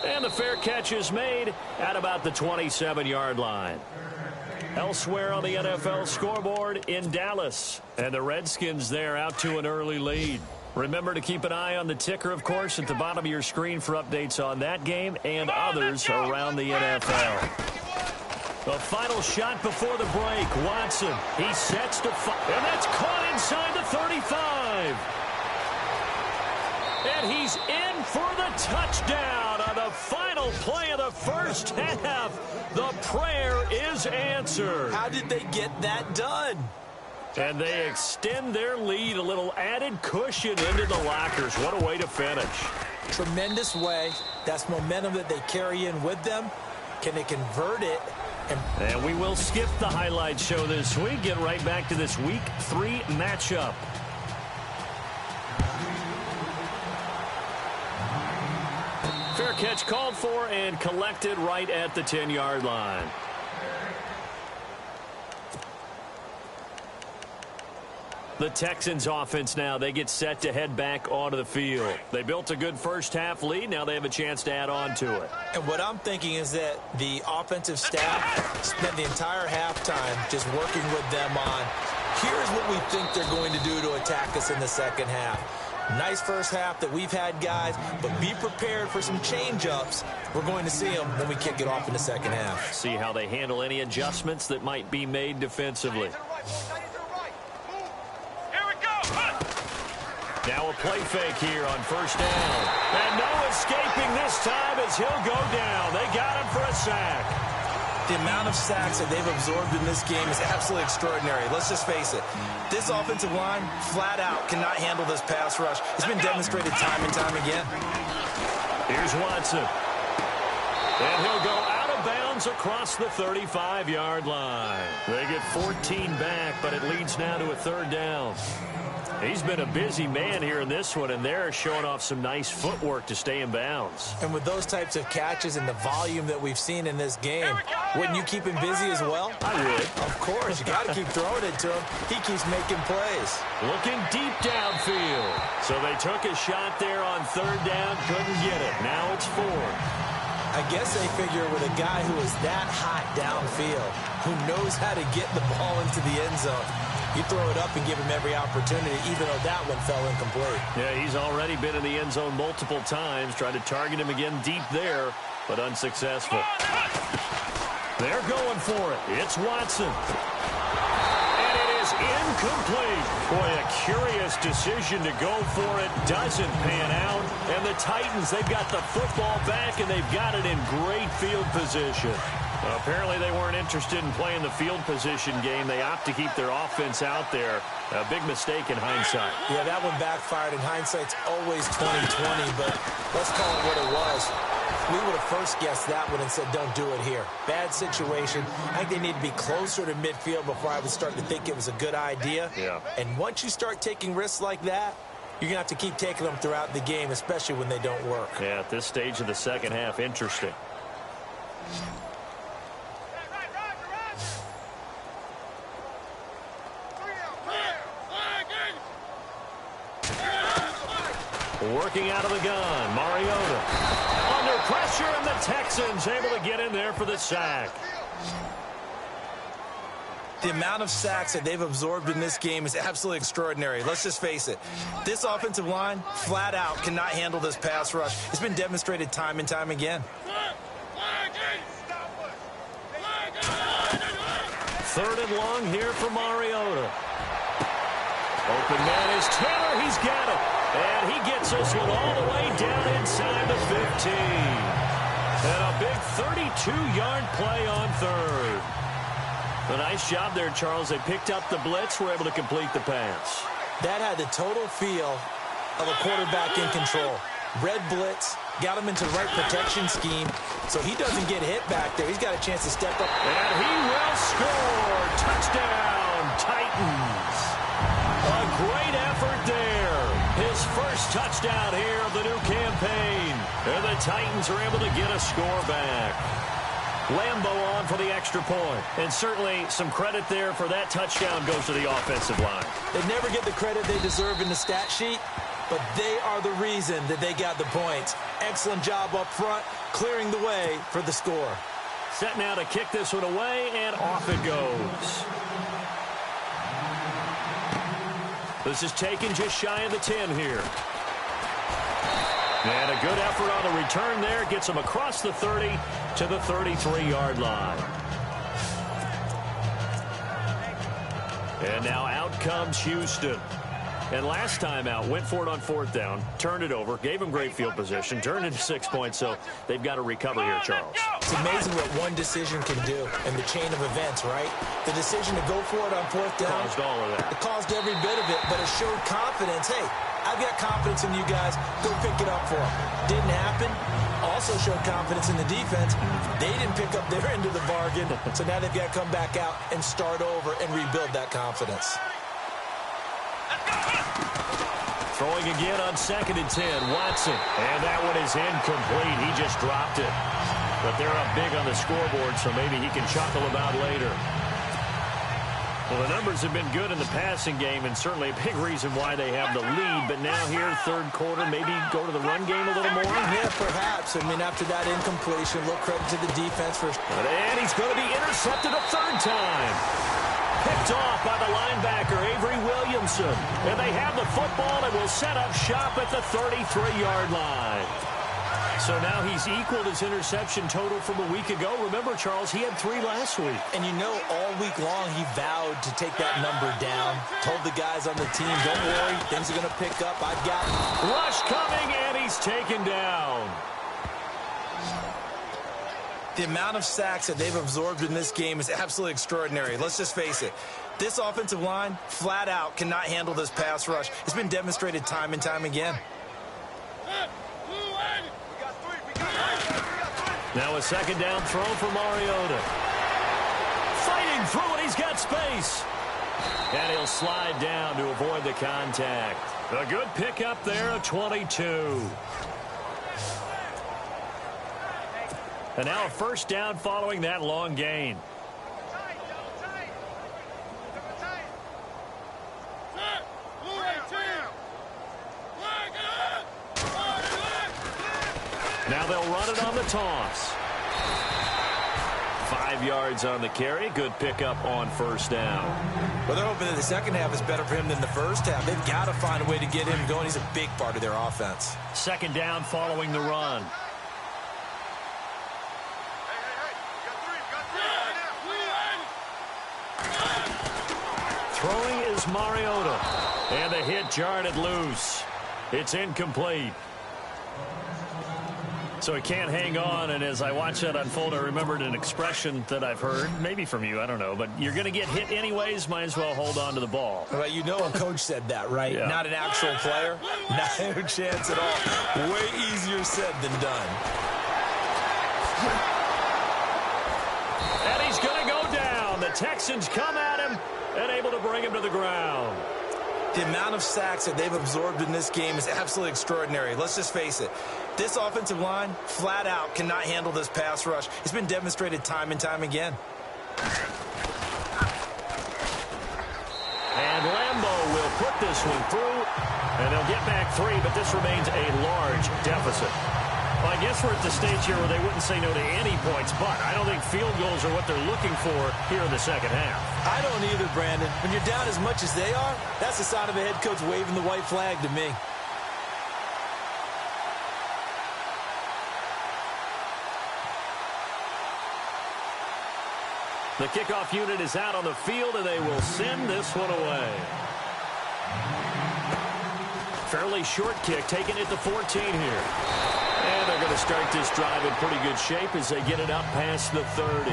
And the fair catch is made at about the 27-yard line. Elsewhere on the NFL scoreboard in Dallas. And the Redskins there out to an early lead. Remember to keep an eye on the ticker, of course, at the bottom of your screen for updates on that game and others around the NFL. The final shot before the break. Watson, he sets to fire. And that's caught inside the 35. And he's in for the touchdown on the final play of the first half. The prayer is answered. How did they get that done? And they extend their lead, a little added cushion into the lockers. What a way to finish. Tremendous way. That's momentum that they carry in with them. Can they convert it? And we will skip the highlight show this week. Get right back to this Week 3 matchup. Fair catch called for and collected right at the 10-yard line. The Texans offense now, they get set to head back onto the field. They built a good first half lead. Now they have a chance to add on to it. And what I'm thinking is that the offensive staff spent the entire halftime just working with them on, here's what we think they're going to do to attack us in the second half. Nice first half that we've had, guys, but be prepared for some change-ups. We're going to see them when we kick it off in the second half. See how they handle any adjustments that might be made defensively. Now Now a play fake here on first down. And no escaping this time as he'll go down. They got him for a sack. The amount of sacks that they've absorbed in this game is absolutely extraordinary. Let's just face it. This offensive line, flat out, cannot handle this pass rush. It's been demonstrated time and time again. Here's Watson. And he'll go out of bounds across the 35-yard line. They get 14 back, but it leads now to a third down. He's been a busy man here in this one, and they're showing off some nice footwork to stay in bounds. And with those types of catches and the volume that we've seen in this game, wouldn't you keep him busy as well? I would. Of course. You got to keep throwing it to him. He keeps making plays. Looking deep downfield. So they took a shot there on third down, couldn't get it. Now it's fourth. I guess they figure with a guy who is that hot downfield, who knows how to get the ball into the end zone, you throw it up and give him every opportunity, even though that one fell incomplete. Yeah, he's already been in the end zone multiple times, tried to target him again deep there, but unsuccessful. They're going for it. It's Watson. And it is incomplete. Boy, a curious decision to go for it. Doesn't pan out. And the Titans, they've got the football back, and they've got it in great field position. Apparently they weren't interested in playing the field position game. They opt to keep their offense out there. A big mistake in hindsight. Yeah, that one backfired. In hindsight's always 20/20, but let's call it what it was. We would have first guessed that one and said, don't do it here. Bad situation. I think they need to be closer to midfield before I would start to think it was a good idea. Yeah. And once you start taking risks like that, you're going to have to keep taking them throughout the game, especially when they don't work. Yeah, at this stage of the second half, interesting. Working out of the gun, Mariota. Under pressure, and the Texans able to get in there for the sack. The amount of sacks that they've absorbed in this game is absolutely extraordinary. Let's just face it. This offensive line, flat out, cannot handle this pass rush. It's been demonstrated time and time again. Third and long here for Mariota. Open man is Taylor. He's got it. And he gets this one all the way down inside the 15. And a big 32-yard play on third. A nice job there, Charles. They picked up the blitz, were able to complete the pass. That had the total feel of a quarterback in control. Red blitz, got him into the right protection scheme, so he doesn't get hit back there. He's got a chance to step up. And he will score. Touchdown, Titans. A great effort there. His first touchdown here of the new campaign. And the Titans are able to get a score back. Lambo on for the extra point. And certainly some credit there for that touchdown goes to the offensive line. They never get the credit they deserve in the stat sheet, but they are the reason that they got the points. Excellent job up front, clearing the way for the score. Set now to kick this one away, and off it goes. This is taken just shy of the 10 here. And a good effort on the return there. Gets him across the 30 to the 33-yard line. And now out comes Houston. And last time out, went for it on fourth down, turned it over, gave him great field position, turned into 6 points, so they've got to recover here, Charles. It's amazing what one decision can do in the chain of events, right? The decision to go for it on fourth down. Caused all of that. It caused every bit of it, but it showed confidence. Hey, I've got confidence in you guys. Go pick it up for them. Didn't happen. Also showed confidence in the defense. They didn't pick up their end of the bargain, so now they've got to come back out and start over and rebuild that confidence. Throwing again on 2nd and 10, Watson. And that one is incomplete. He just dropped it. But they're up big on the scoreboard, so maybe he can chuckle about later. Well, the numbers have been good in the passing game, and certainly a big reason why they have the lead. But now here, third quarter, maybe go to the run game a little more? Yeah, perhaps. I mean, after that incompletion, a little credit to the defense for... And he's going to be intercepted a third time. Picked off by the linebacker, Avery Williamson. And they have the football and will set up shop at the 33-yard line. So now he's equaled his interception total from a week ago. Remember, Charles, he had 3 last week. And you know, all week long, he vowed to take that number down. Told the guys on the team, don't worry, things are going to pick up. I've got rush coming, and he's taken down. The amount of sacks that they've absorbed in this game is absolutely extraordinary. Let's just face it. This offensive line, flat out, cannot handle this pass rush. It's been demonstrated time and time again. Now a second down throw for Mariota. Fighting through it, he's got space. And he'll slide down to avoid the contact. A good pickup there of 22. And now a first down following that long gain. Now they'll run it on the toss. 5 yards on the carry. Good pickup on first down. Well, they're hoping that the second half is better for him than the first half. They've got to find a way to get him going. He's a big part of their offense. Second down following the run. Throwing is Mariota. And the hit jarred it loose. It's incomplete. So he can't hang on, and as I watch that unfold, I remembered an expression that I've heard, maybe from you, I don't know, but you're going to get hit anyways, might as well hold on to the ball. Well, you know a coach said that, right? Yeah. Not an actual player. No chance at all. Way easier said than done. And he's going to go down. The Texans come at him and able to bring him to the ground. The amount of sacks that they've absorbed in this game is absolutely extraordinary. Let's just face it. This offensive line, flat out, cannot handle this pass rush. It's been demonstrated time and time again. And Lambeau will put this one through, and they'll get back 3, but this remains a large deficit. Well, I guess we're at the stage here where they wouldn't say no to any points, but I don't think field goals are what they're looking for here in the second half. I don't either, Brandon. When you're down as much as they are, that's the sign of a head coach waving the white flag to me. The kickoff unit is out on the field, and they will send this one away. Fairly short kick, taking it to 14 here. And they're going to start this drive in pretty good shape as they get it up past the 30.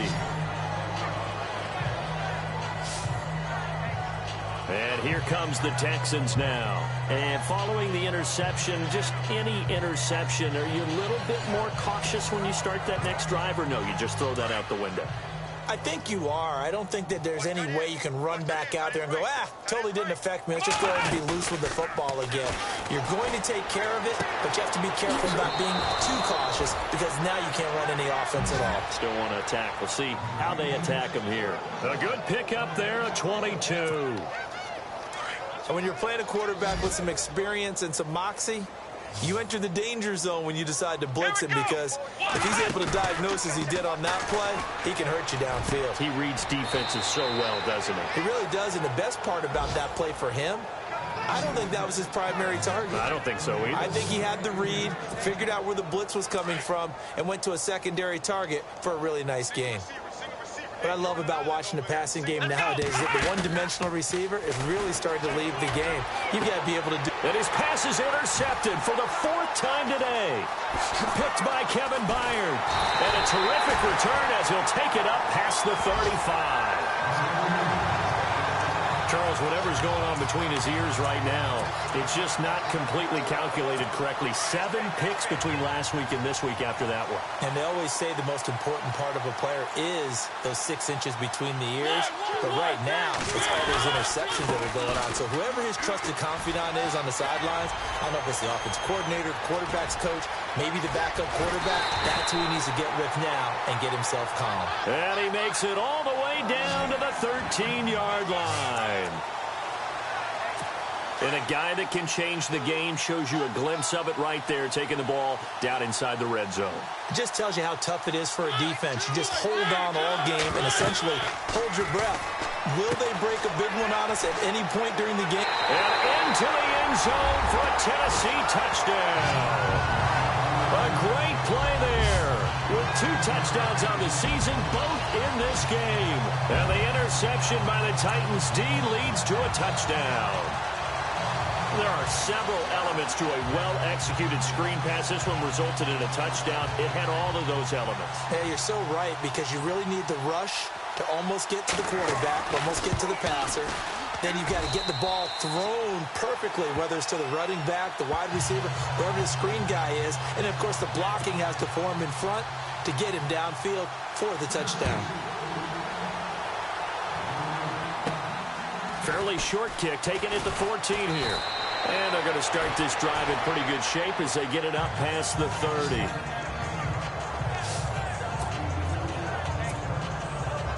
And here comes the Texans now. And following the interception, just any interception, are you a little bit more cautious when you start that next drive, or no, you just throw that out the window? I think you are. I don't think that there's any way you can run back out there and go, totally didn't affect me. Let's just go ahead and be loose with the football again. You're going to take care of it, but you have to be careful about being too cautious because now you can't run any offense at all. Still want to attack. We'll see how they attack him here. A good pickup there, a 22. And when you're playing a quarterback with some experience and some moxie, you enter the danger zone when you decide to blitz him because if he's able to diagnose as he did on that play, he can hurt you downfield. He reads defenses so well, doesn't he? He really does, and the best part about that play for him, I don't think that was his primary target. I don't think so either. I think he had the read, figured out where the blitz was coming from, and went to a secondary target for a really nice gain. What I love about watching the passing game nowadays is that the one-dimensional receiver is really starting to leave the game. You've got to be able to do... And his pass is intercepted for the 4th time today. Picked by Kevin Byard. And a terrific return as he'll take it up past the 35. Charles, whatever's going on between his ears right now, it's just not completely calculated correctly. 7 picks between last week and this week after that one. And they always say the most important part of a player is those 6 inches between the ears. But right now, it's all those interceptions that are going on. So whoever his trusted confidant is on the sidelines, I don't know if it's the offense coordinator, quarterback's coach, maybe the backup quarterback, that's who he needs to get with now and get himself calm. And he makes it all the way down to the 13-yard line. And a guy that can change the game shows you a glimpse of it right there, taking the ball down inside the red zone. It just tells you how tough it is for a defense. You just hold on all game and essentially hold your breath. Will they break a big one on us at any point during the game? And into the end zone for a Tennessee touchdown. A great 2 touchdowns on the season, both in this game. And the interception by the Titans D leads to a touchdown. There are several elements to a well-executed screen pass. This one resulted in a touchdown. It had all of those elements. Hey, you're so right, because you really need the rush to almost get to the quarterback, almost get to the passer. Then you've got to get the ball thrown perfectly, whether it's to the running back, the wide receiver, wherever the screen guy is. And, of course, the blocking has to form in front to get him downfield for the touchdown. Fairly short kick taken at the 14 here. And they're going to start this drive in pretty good shape as they get it up past the 30.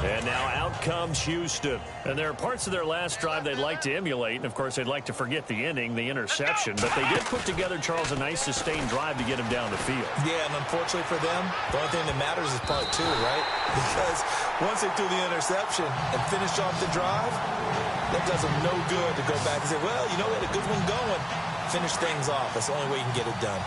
And now out comes Houston. And there are parts of their last drive they'd like to emulate. And, of course, they'd like to forget the ending, the interception. But they did put together, Charles, a nice sustained drive to get him down the field. Yeah, and unfortunately for them, the only thing that matters is part 2, right? Because once they threw the interception and finished off the drive, that does them no good to go back and say, well, you know, we had a good one going. Finish things off. That's the only way you can get it done.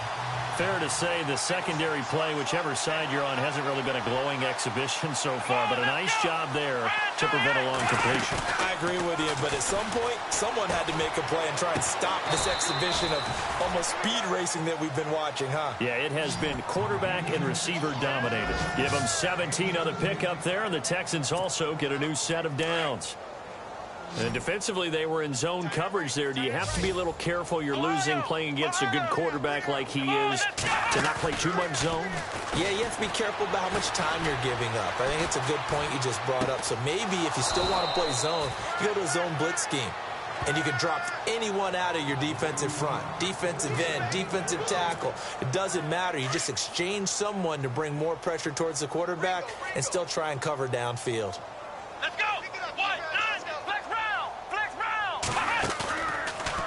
Fair to say the secondary play, whichever side you're on, hasn't really been a glowing exhibition so far, but a nice job there to prevent a long completion. I agree with you, but at some point, someone had to make a play and try and stop this exhibition of almost speed racing that we've been watching, huh? Yeah, it has been quarterback and receiver dominated. Give them 17 on the pickup there, and the Texans also get a new set of downs. And defensively, they were in zone coverage there. Do you have to be a little careful? You're losing playing against a good quarterback like he is to not play too much zone? Yeah, you have to be careful about how much time you're giving up. I think it's a good point you just brought up. So maybe if you still want to play zone, you go to a zone blitz scheme. And you can drop anyone out of your defensive front. Defensive end, defensive tackle. It doesn't matter. You just exchange someone to bring more pressure towards the quarterback and still try and cover downfield. Let's go!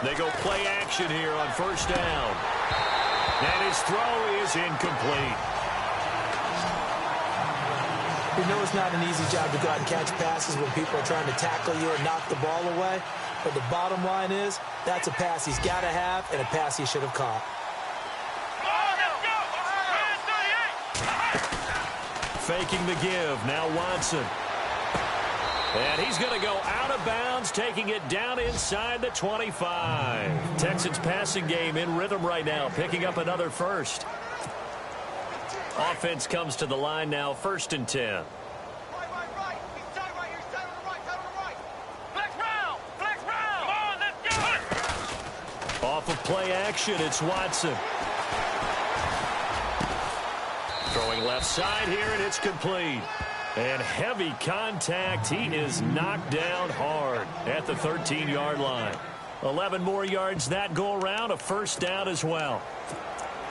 They go play action here on first down. And his throw is incomplete. You know it's not an easy job to go out and catch passes when people are trying to tackle you and knock the ball away. But the bottom line is, that's a pass he's got to have and a pass he should have caught. Faking the give. Now Watson. And he's going to go out of bounds, taking it down inside the 25. Texans passing game in rhythm right now, picking up another first. Offense comes to the line now, 1st and 10. Off of play action, it's Watson. Throwing left side here, and it's complete. And heavy contact. He is knocked down hard at the 13-yard line. 11 more yards that go around, a first down as well.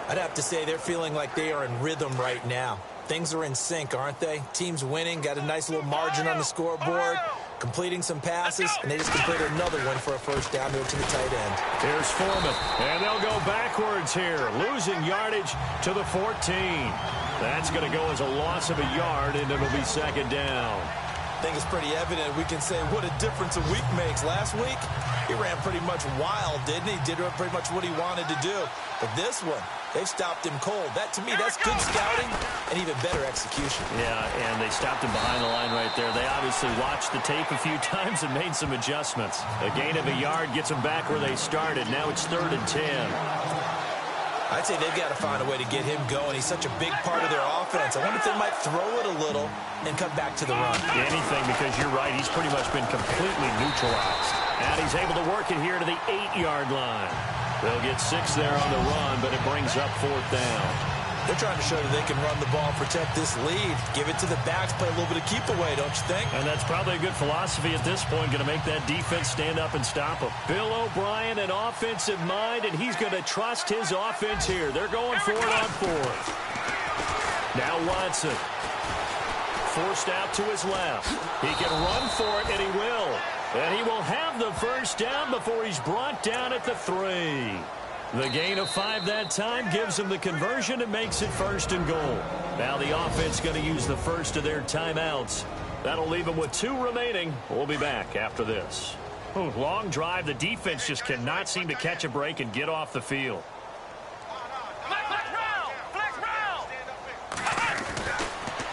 I'd have to say they're feeling like they are in rhythm right now. Things are in sync, aren't they? Team's winning, got a nice little margin on the scoreboard, completing some passes, and they just completed another one for a first down to the tight end. Here's Foreman, and they'll go backwards here, losing yardage to the 14. That's going to go as a loss of a yard, and it'll be 2nd down. I think it's pretty evident. We can say what a difference a week makes. Last week, he ran pretty much wild, didn't he? Did pretty much what he wanted to do. But this one, they've stopped him cold. That, to me, that's good scouting and even better execution. Yeah, and they stopped him behind the line right there. They obviously watched the tape a few times and made some adjustments. A gain of a yard gets them back where they started. Now it's 3rd and 10. I'd say they've got to find a way to get him going. He's such a big part of their offense. I wonder if they might throw it a little and come back to the run. Anything, because you're right. He's pretty much been completely neutralized. And he's able to work it here to the 8-yard line. They'll get 6 there on the run, but it brings up 4th down. They're trying to show that they can run the ball, protect this lead, give it to the backs, play a little bit of keep away, don't you think? And that's probably a good philosophy at this point, going to make that defense stand up and stop them. Bill O'Brien, an offensive mind, and he's going to trust his offense here. They're going for it on 4th. Now Watson. Forced out to his left. He can run for it, and he will. And he will have the first down before he's brought down at the 3. The gain of 5 that time gives them the conversion and makes it 1st and goal. Now the offense going to use the first of their timeouts. That'll leave them with 2 remaining. We'll be back after this. Ooh, long drive. The defense just cannot seem to catch a break and get off the field.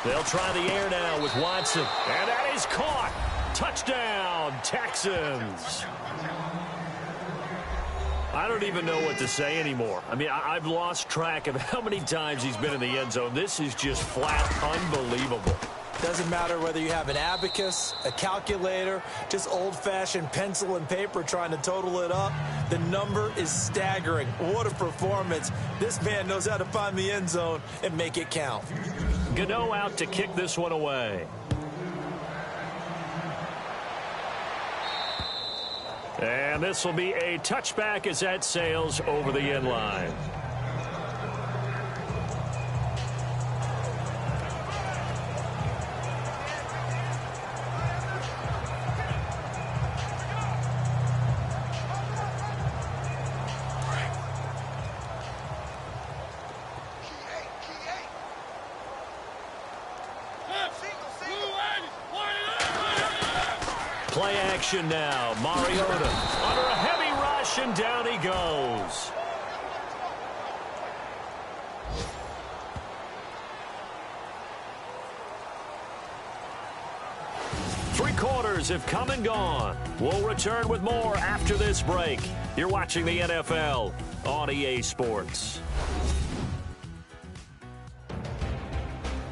They'll try the air now with Watson. And that is caught. Touchdown, Texans. I don't even know what to say anymore. I mean, I've lost track of how many times he's been in the end zone. This is just flat unbelievable. Doesn't matter whether you have an abacus, a calculator, just old-fashioned pencil and paper trying to total it up. The number is staggering. What a performance. This man knows how to find the end zone and make it count. Gano out to kick this one away. And this will be a touchback as that sails over the end line. Play action now. Mariota under a heavy rush, and down he goes. Three quarters have come and gone. We'll return with more after this break. You're watching the NFL on EA Sports.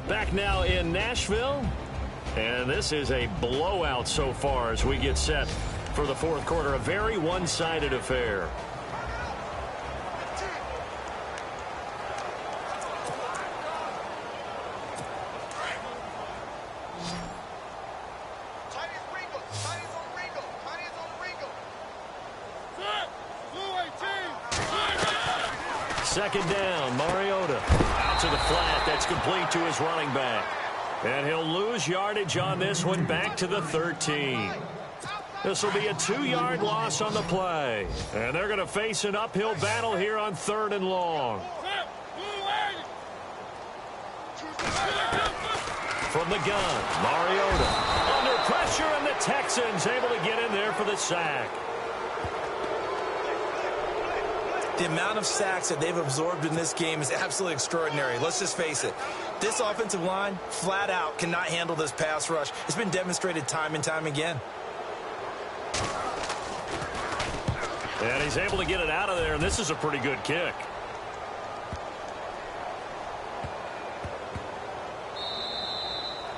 Back now in Nashville. And this is a blowout so far as we get set for the fourth quarter. A very one-sided affair. Second down, Mariota. Out to the flat. That's complete to his running back. And he'll lose yardage on this one, back to the 13. This will be a 2-yard loss on the play. And they're going to face an uphill battle here on 3rd and long. From the gun, Mariota under pressure, and the Texans able to get in there for the sack. The amount of sacks that they've absorbed in this game is absolutely extraordinary. Let's just face it. This offensive line, flat out, cannot handle this pass rush. It's been demonstrated time and time again. And he's able to get it out of there, and this is a pretty good kick.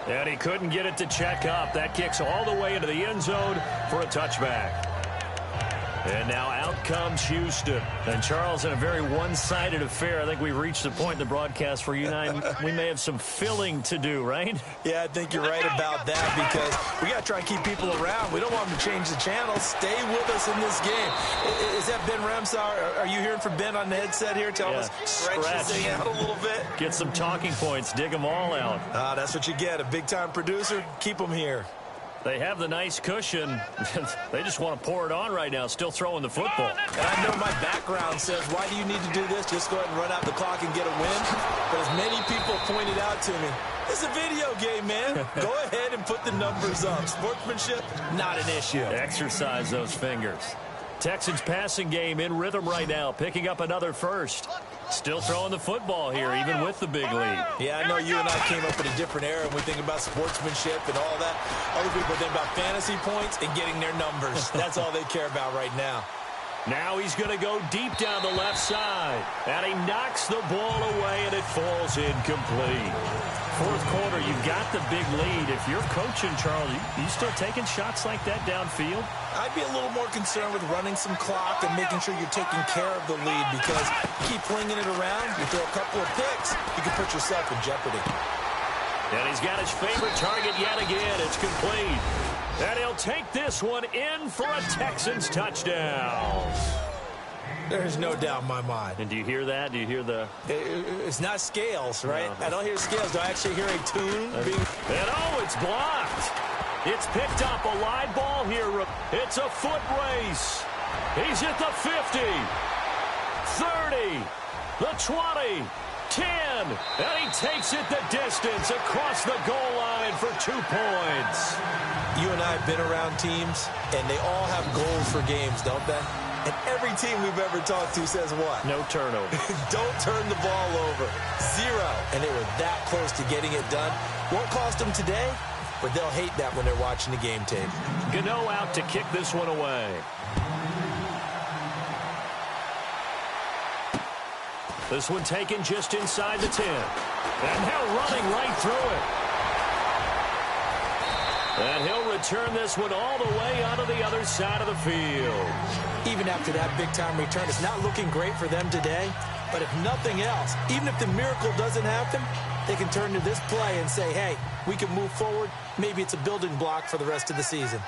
And he couldn't get it to check up. That kicks all the way into the end zone for a touchback. And now out comes Houston. And, Charles, in a very one-sided affair, I think we've reached the point in the broadcast where you and I, we may have some filling to do, right? Yeah, I think you're right about that, because we got to try and keep people around. We don't want them to change the channel. Stay with us in this game. Is that Ben Ramsar? Are you hearing from Ben on the headset here? Tell us, stretch this thing out a little bit. Get some talking points. Dig them all out. That's what you get. A big-time producer. Keep them here. They have the nice cushion. They just want to pour it on right now, still throwing the football. And I know my background says, why do you need to do this? Just go ahead and run out the clock and get a win. But as many people pointed out to me, it's a video game, man. Go ahead and put the numbers up. Sportsmanship, not an issue. Exercise those fingers. Texans passing game in rhythm right now, picking up another first. Still throwing the football here, even with the big lead. Yeah, I know you and I came up in a different era, and we think about sportsmanship and all that. Other people think about fantasy points and getting their numbers. That's all they care about right now. Now he's going to go deep down the left side. And he knocks the ball away, and it falls incomplete. Fourth quarter, you've got the big lead. If you're coaching, Charles, you still taking shots like that downfield? I'd be a little more concerned with running some clock and making sure you're taking care of the lead, because you keep flinging it around, you throw a couple of picks, you can put yourself in jeopardy. And he's got his favorite target yet again. It's complete. And he'll take this one in for a Texans touchdown. There's no doubt in my mind. And do you hear that? Do you hear the... It's not scales, right? No. I don't hear scales. Do I actually hear a tune? And oh, it's blocked. It's picked up, a live ball here. It's a foot race. He's at the 50, 30, the 20, 10, and he takes it the distance across the goal line for 2 points. You and I have been around teams, and they all have goals for games, don't they? And every team we've ever talked to says what? No turnover. Don't turn the ball over. 0. And they were that close to getting it done. Won't cost them today, but they'll hate that when they're watching the game tape. Gano out to kick this one away. This one taken just inside the 10. And now running right through it. And he'll return this one all the way onto the other side of the field. Even after that big-time return, it's not looking great for them today. But if nothing else, even if the miracle doesn't happen, they can turn to this play and say, hey, we can move forward. Maybe it's a building block for the rest of the season.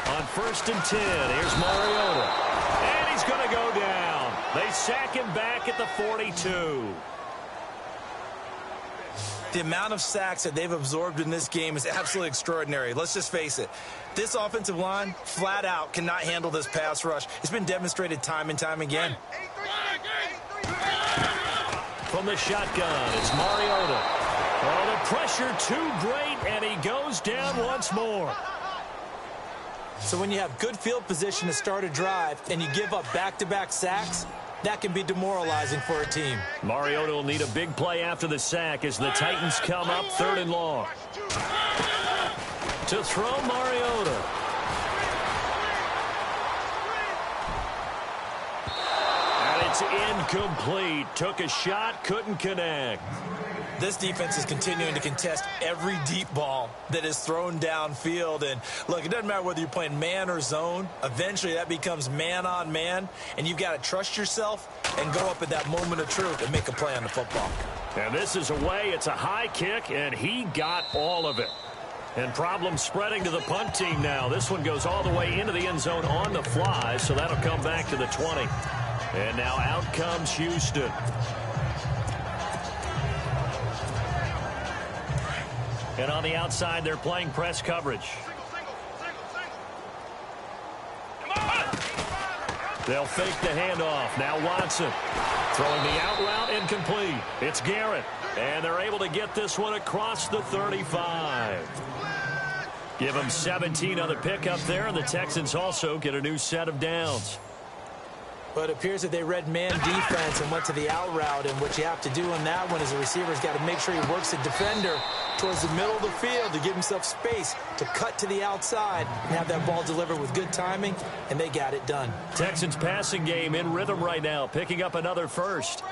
On 1st and 10, here's Mariota. And he's going to go down. They sack him back at the 42. The amount of sacks that they've absorbed in this game is absolutely extraordinary. Let's just face it. This offensive line, flat out, cannot handle this pass rush. It's been demonstrated time and time again. From the shotgun, it's Mariota. Oh, the pressure too great, and he goes down once more. So when you have good field position to start a drive and you give up back-to-back sacks, that can be demoralizing for a team. Mariota will need a big play after the sack as the Titans come up 3rd and long. To throw Mariota. And it's incomplete. Took a shot, couldn't connect. This defense is continuing to contest every deep ball that is thrown downfield. And, look, it doesn't matter whether you're playing man or zone. Eventually, that becomes man-on-man, and you've got to trust yourself and go up at that moment of truth and make a play on the football. And this is away. It's a high kick, and he got all of it. And problems spreading to the punt team now. This one goes all the way into the end zone on the fly, so that'll come back to the 20. And now out comes Houston. And on the outside, they're playing press coverage. They'll fake the handoff. Now Watson throwing the out route incomplete. It's Garrett. And they're able to get this one across the 35. Give them 17 on the pickup there, and the Texans also get a new set of downs. But it appears that they read man defense and went to the out route, and what you have to do on that one is the receiver's got to make sure he works the defender towards the middle of the field to give himself space to cut to the outside and have that ball delivered with good timing, and they got it done. Texans passing game in rhythm right now, picking up another first.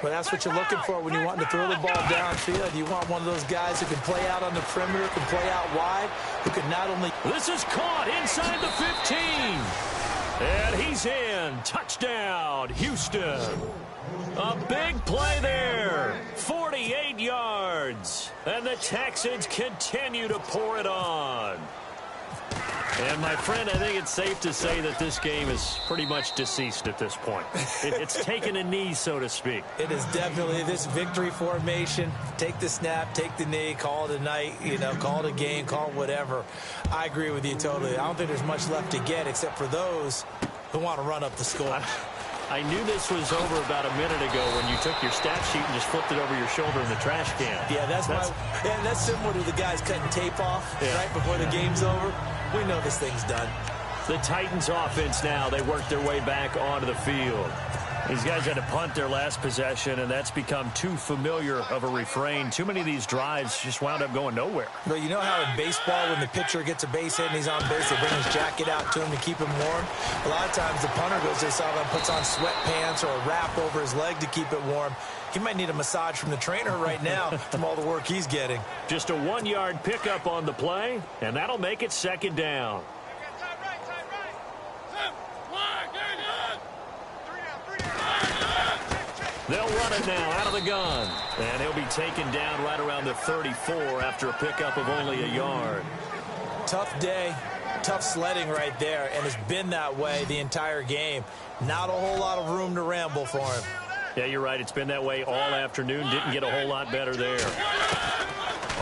Well, that's what you're looking for when you want to throw the ball downfield. You want one of those guys who can play out on the perimeter, can play out wide, who can not only... This is caught inside the 15. And he's in. Touchdown, Houston. A big play there. 48 yards. And the Texans continue to pour it on. And, my friend, I think it's safe to say that this game is pretty much deceased at this point. It's taken a knee, so to speak. It is definitely this victory formation. Take the snap, take the knee, call it a night, call it a game, call it whatever. I agree with you totally. I don't think there's much left to get except for those who want to run up the score. I knew this was over about a minute ago when you took your stat sheet and just flipped it over your shoulder in the trash can. Yeah, that's similar to the guys cutting tape off right before the game's over. We know this thing's done. The Titans offense now, they work their way back onto the field. These guys had to punt their last possession, and that's become too familiar of a refrain. Too many of these drives just wound up going nowhere. But you know how in baseball, when the pitcher gets a base hit and he's on base, they bring his jacket out to him to keep him warm? A lot of times the punter goes to the sideline, puts on sweatpants or a wrap over his leg to keep it warm. He might need a massage from the trainer right now from all the work he's getting. Just a 1-yard pickup on the play, and that'll make it 2nd down. They'll run it now out of the gun. And he'll be taken down right around the 34 after a pickup of only a yard. Tough day, tough sledding right there, and it's been that way the entire game. Not a whole lot of room to ramble for him. Yeah, you're right. It's been that way all afternoon. Didn't get a whole lot better there.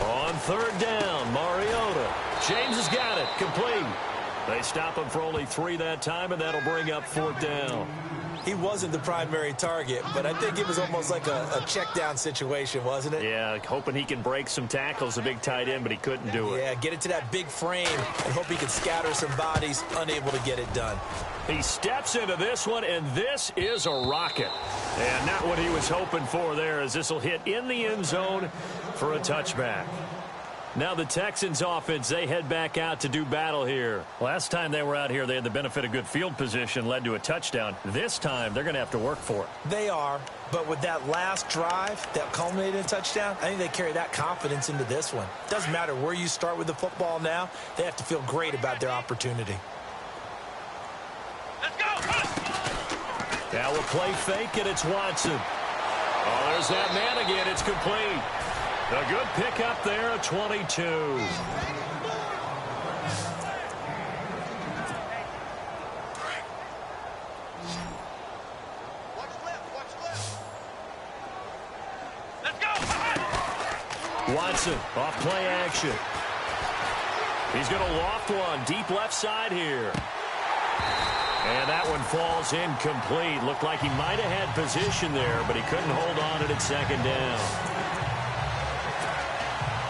On 3rd down, Mariota. James has got it. Complete. They stop him for only 3 that time, and that'll bring up 4th down. He wasn't the primary target, but I think it was almost like a check down situation, wasn't it? Yeah, hoping he can break some tackles, a big tight end, but he couldn't do it. Yeah, get it to that big frame and hope he can scatter some bodies, unable to get it done. He steps into this one, and this is a rocket. And not what he was hoping for there, as this will hit in the end zone for a touchback. Now the Texans offense, they head back out to do battle here. Last time they were out here, they had the benefit of good field position, led to a touchdown. This time, they're going to have to work for it. They are, but with that last drive that culminated in a touchdown, I think they carry that confidence into this one. Doesn't matter where you start with the football now, they have to feel great about their opportunity. Let's go! Now we'll play fake, and it's Watson. Oh, there's that man again. It's complete. A good pickup there at 22. Watch left. Let's go! Watson, off play action. He's going to loft one, deep left side here. And that one falls incomplete. Looked like he might have had position there, but he couldn't hold on to it at second down.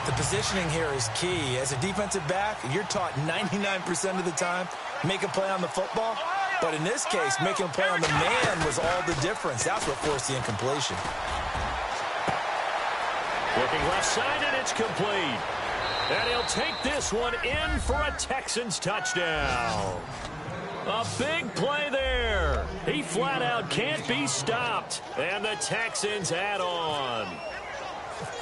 The positioning here is key. As a defensive back, you're taught 99% of the time, make a play on the football. But in this case, making a play on the man was all the difference. That's what forced the incompletion. Looking left side, and it's complete. And he'll take this one in for a Texans touchdown. A big play there. He flat out can't be stopped. And the Texans add on.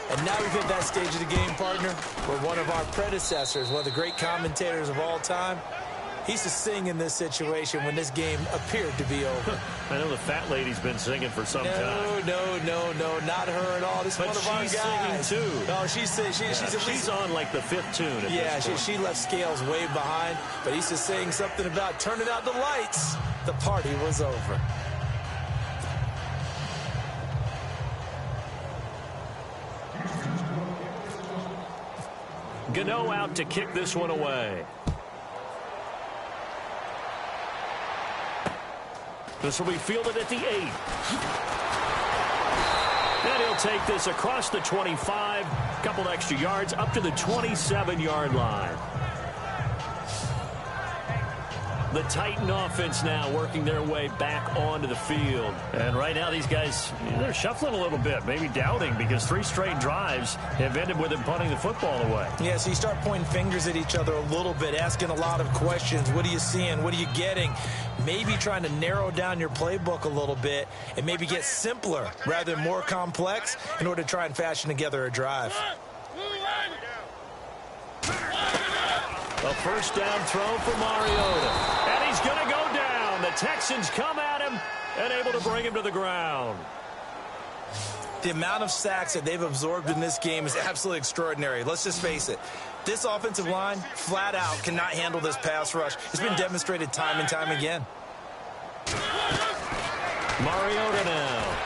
And now we've hit that stage of the game, partner, where one of our predecessors, one of the great commentators of all time, he used to sing in this situation when this game appeared to be over. I know the fat lady's been singing for some time. No, not her at all. This is one of our guys. She's singing, too. No, she's on like the fifth tune. Yeah, she left Scales way behind, but he used to sing something about turning out the lights. The party was over. Gano out to kick this one away. This will be fielded at the 8. And he'll take this across the 25, couple extra yards up to the 27-yard line. The Titan offense now working their way back onto the field. And right now these guys, they're shuffling a little bit, maybe doubting, because 3 straight drives have ended with them punting the football away. Yeah, so you start pointing fingers at each other a little bit, asking a lot of questions. What are you seeing? What are you getting? Maybe trying to narrow down your playbook a little bit and maybe get simpler rather than more complex in order to try and fashion together a drive. A first down throw for Mariota. And he's going to go down. The Texans come at him and able to bring him to the ground. The amount of sacks that they've absorbed in this game is absolutely extraordinary. Let's just face it. This offensive line, flat out, cannot handle this pass rush. It's been demonstrated time and time again. Mariota now.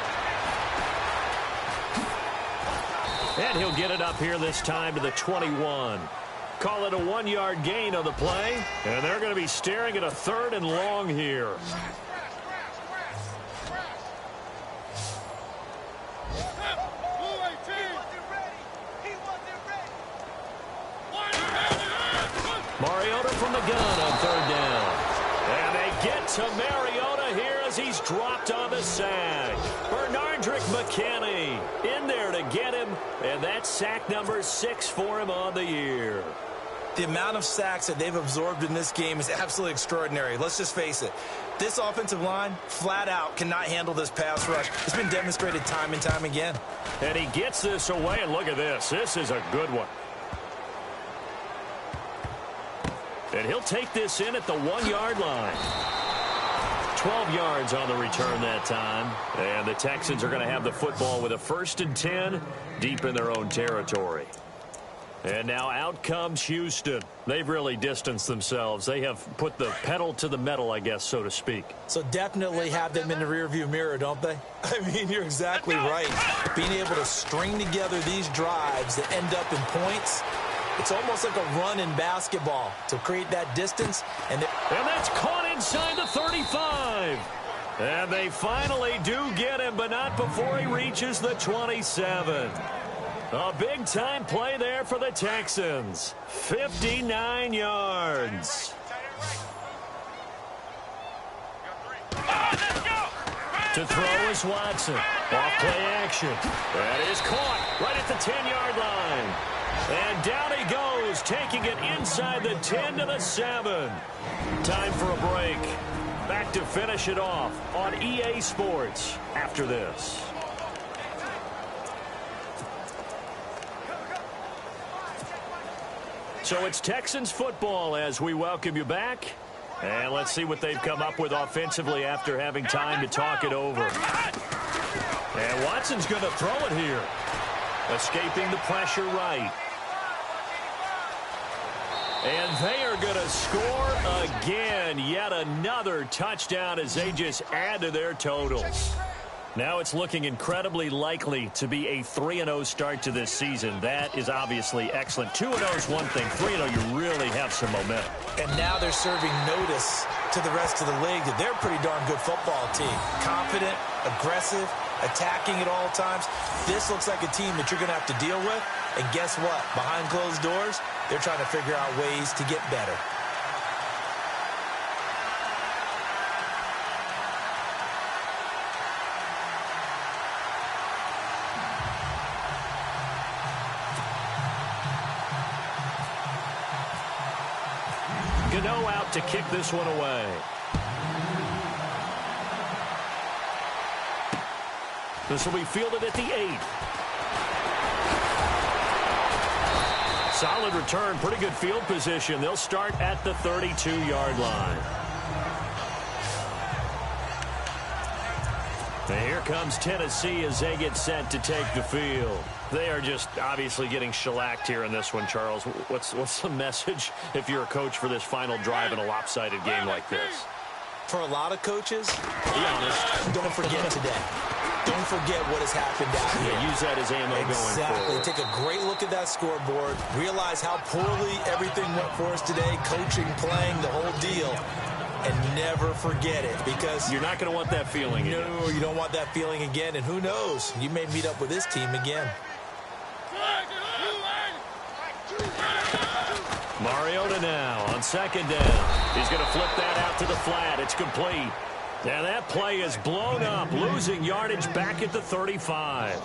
And he'll get it up here this time to the 21. Call it a 1-yard gain on the play. And they're going to be staring at a 3rd and long here. Mariota from the gun on 3rd down. And they get to Mariota here as he's dropped on the sack. Bernardrick McKinney in there to get him. And that's sack number 6 for him on the year. The amount of sacks that they've absorbed in this game is absolutely extraordinary. Let's just face it. This offensive line, flat out, cannot handle this pass rush. It's been demonstrated time and time again. And he gets this away, and look at this. This is a good one. And he'll take this in at the 1-yard line. 12 yards on the return that time. And the Texans are going to have the football with a 1st and 10 deep in their own territory. And now out comes Houston. They've really distanced themselves. They have put the pedal to the metal, I guess, so to speak. So definitely have them in the rearview mirror, don't they? I mean, you're exactly right. Being able to string together these drives that end up in points, it's almost like a run in basketball to create that distance. And that's caught inside the 35. And they finally do get him, but not before he reaches the 27. A big-time play there for the Texans. 59 yards. To throw is Watson. Off-play action. That is caught right at the 10-yard line. And down he goes, taking it inside the 10 to the 7. Time for a break. Back to finish it off on EA Sports after this. So it's Texans football as we welcome you back. And let's see what they've come up with offensively after having time to talk it over. And Watson's going to throw it here. Escaping the pressure right. And they are going to score again. Yet another touchdown as they just add to their totals. Now it's looking incredibly likely to be a 3-0 start to this season. That is obviously excellent. 2-0 is one thing. 3-0, you really have some momentum. And now they're serving notice to the rest of the league that they're a pretty darn good football team. Confident, aggressive, attacking at all times. This looks like a team that you're going to have to deal with. And guess what? Behind closed doors, they're trying to figure out ways to get better. Gano out to kick this one away. This will be fielded at the 8. Solid return, pretty good field position. They'll start at the 32-yard line. And here comes Tennessee as they get set to take the field. They are just obviously getting shellacked here in this one, Charles. What's the message if you're a coach for this final drive in a lopsided game like this? For a lot of coaches, be honest, don't forget today. Don't forget what has happened out here. Yeah, use that as ammo going forward. Take a great look at that scoreboard. Realize how poorly everything went for us today. Coaching, playing, the whole deal. And never forget it, because you're not going to want that feeling again. No, you don't want that feeling again. And who knows? You may meet up with this team again. Mariota now on second down. He's going to flip that out to the flat. It's complete. And that play is blown up, losing yardage back at the 35.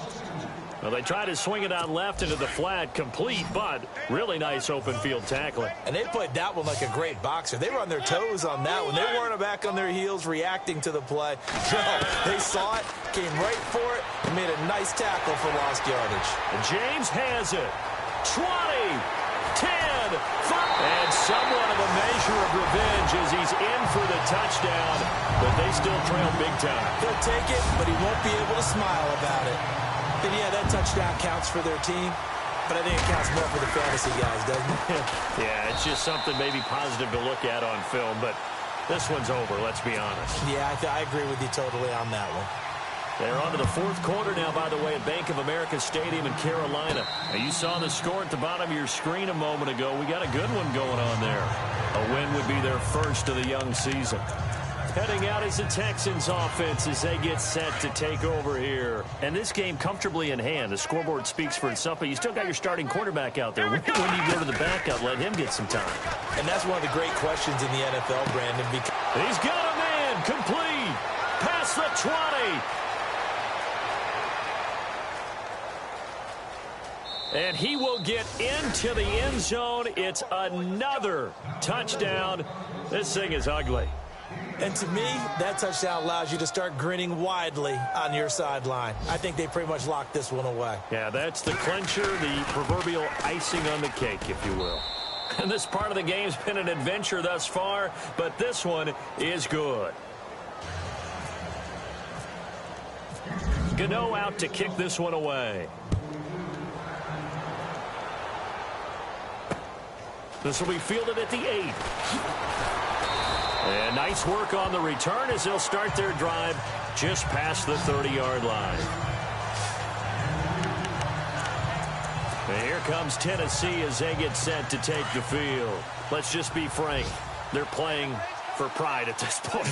Well, they tried to swing it out left into the flat, complete, but really nice open field tackling. And they played that one like a great boxer. They were on their toes on that one. They weren't back on their heels reacting to the play. No, they saw it, came right for it, and made a nice tackle for lost yardage. And James has it. 20, 10, 5. And somewhat of a measure of revenge as he's in for the touchdown, but they still trail big time. They'll take it, but he won't be able to smile about it. And yeah, that touchdown counts for their team, but I think it counts more for the fantasy guys, doesn't it? Yeah, it's just something maybe positive to look at on film, but this one's over, let's be honest. Yeah, I agree with you totally on that one. They're on to the fourth quarter now, by the way, at Bank of America Stadium in Carolina. Now, you saw the score at the bottom of your screen a moment ago. We got a good one going on there. A win would be their first of the young season. Heading out is the Texans offense as they get set to take over here. And this game comfortably in hand. The scoreboard speaks for itself, but you still got your starting quarterback out there. When do you go to the backup, let him get some time? And that's one of the great questions in the NFL, Brandon. He's got a man, complete, past the 20. And he will get into the end zone. It's another touchdown. This thing is ugly. And to me, that touchdown allows you to start grinning widely on your sideline. I think they pretty much locked this one away. Yeah, that's the clincher, the proverbial icing on the cake, if you will. And this part of the game's been an adventure thus far, but this one is good. Gano out to kick this one away. This will be fielded at the 8. And nice work on the return as they'll start their drive just past the 30-yard line. And here comes Tennessee as they get set to take the field. Let's just be frank. They're playing for pride at this point.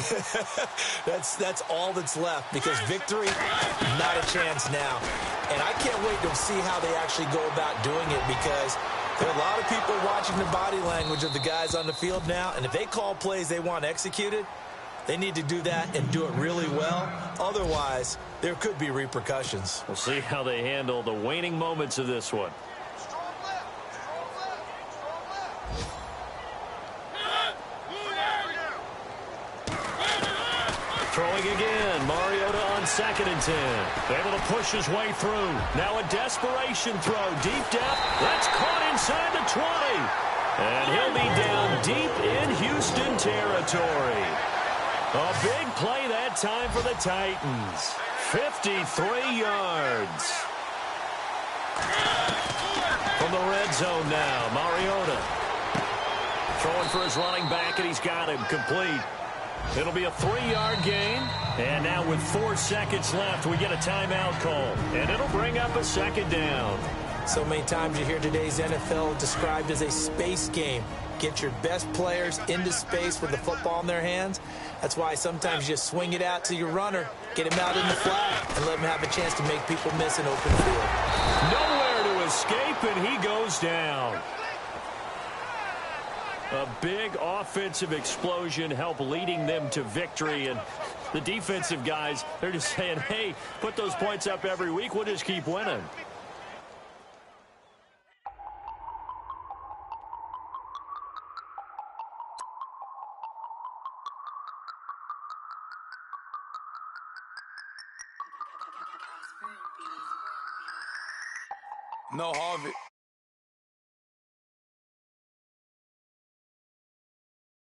That's all that's left, because victory, not a chance now. And I can't wait to see how they actually go about doing it, because there are a lot of people watching the body language of the guys on the field now, and if they call plays they want executed, they need to do that and do it really well. Otherwise, there could be repercussions. We'll see how they handle the waning moments of this one. Strong left. Strong left. Strong left. Throwing again. Mariota on 2nd and 10. Able to push his way through. Now a desperation throw. Deep depth. That's caught inside the 20. And he'll be down deep in Houston territory. A big play that time for the Titans. 53 yards. From the red zone now, Mariota. Throwing for his running back, and he's got him complete. It'll be a 3-yard gain. And now with 4 seconds left, we get a timeout call. And it'll bring up a 2nd down. So many times you hear today's NFL described as a space game. Get your best players into space with the football in their hands. That's why sometimes you swing it out to your runner, get him out in the flat, and let him have a chance to make people miss an open field. Nowhere to escape, and he goes down. A big offensive explosion helped leading them to victory. And the defensive guys, they're just saying, hey, put those points up every week. We'll just keep winning. No, Harvey.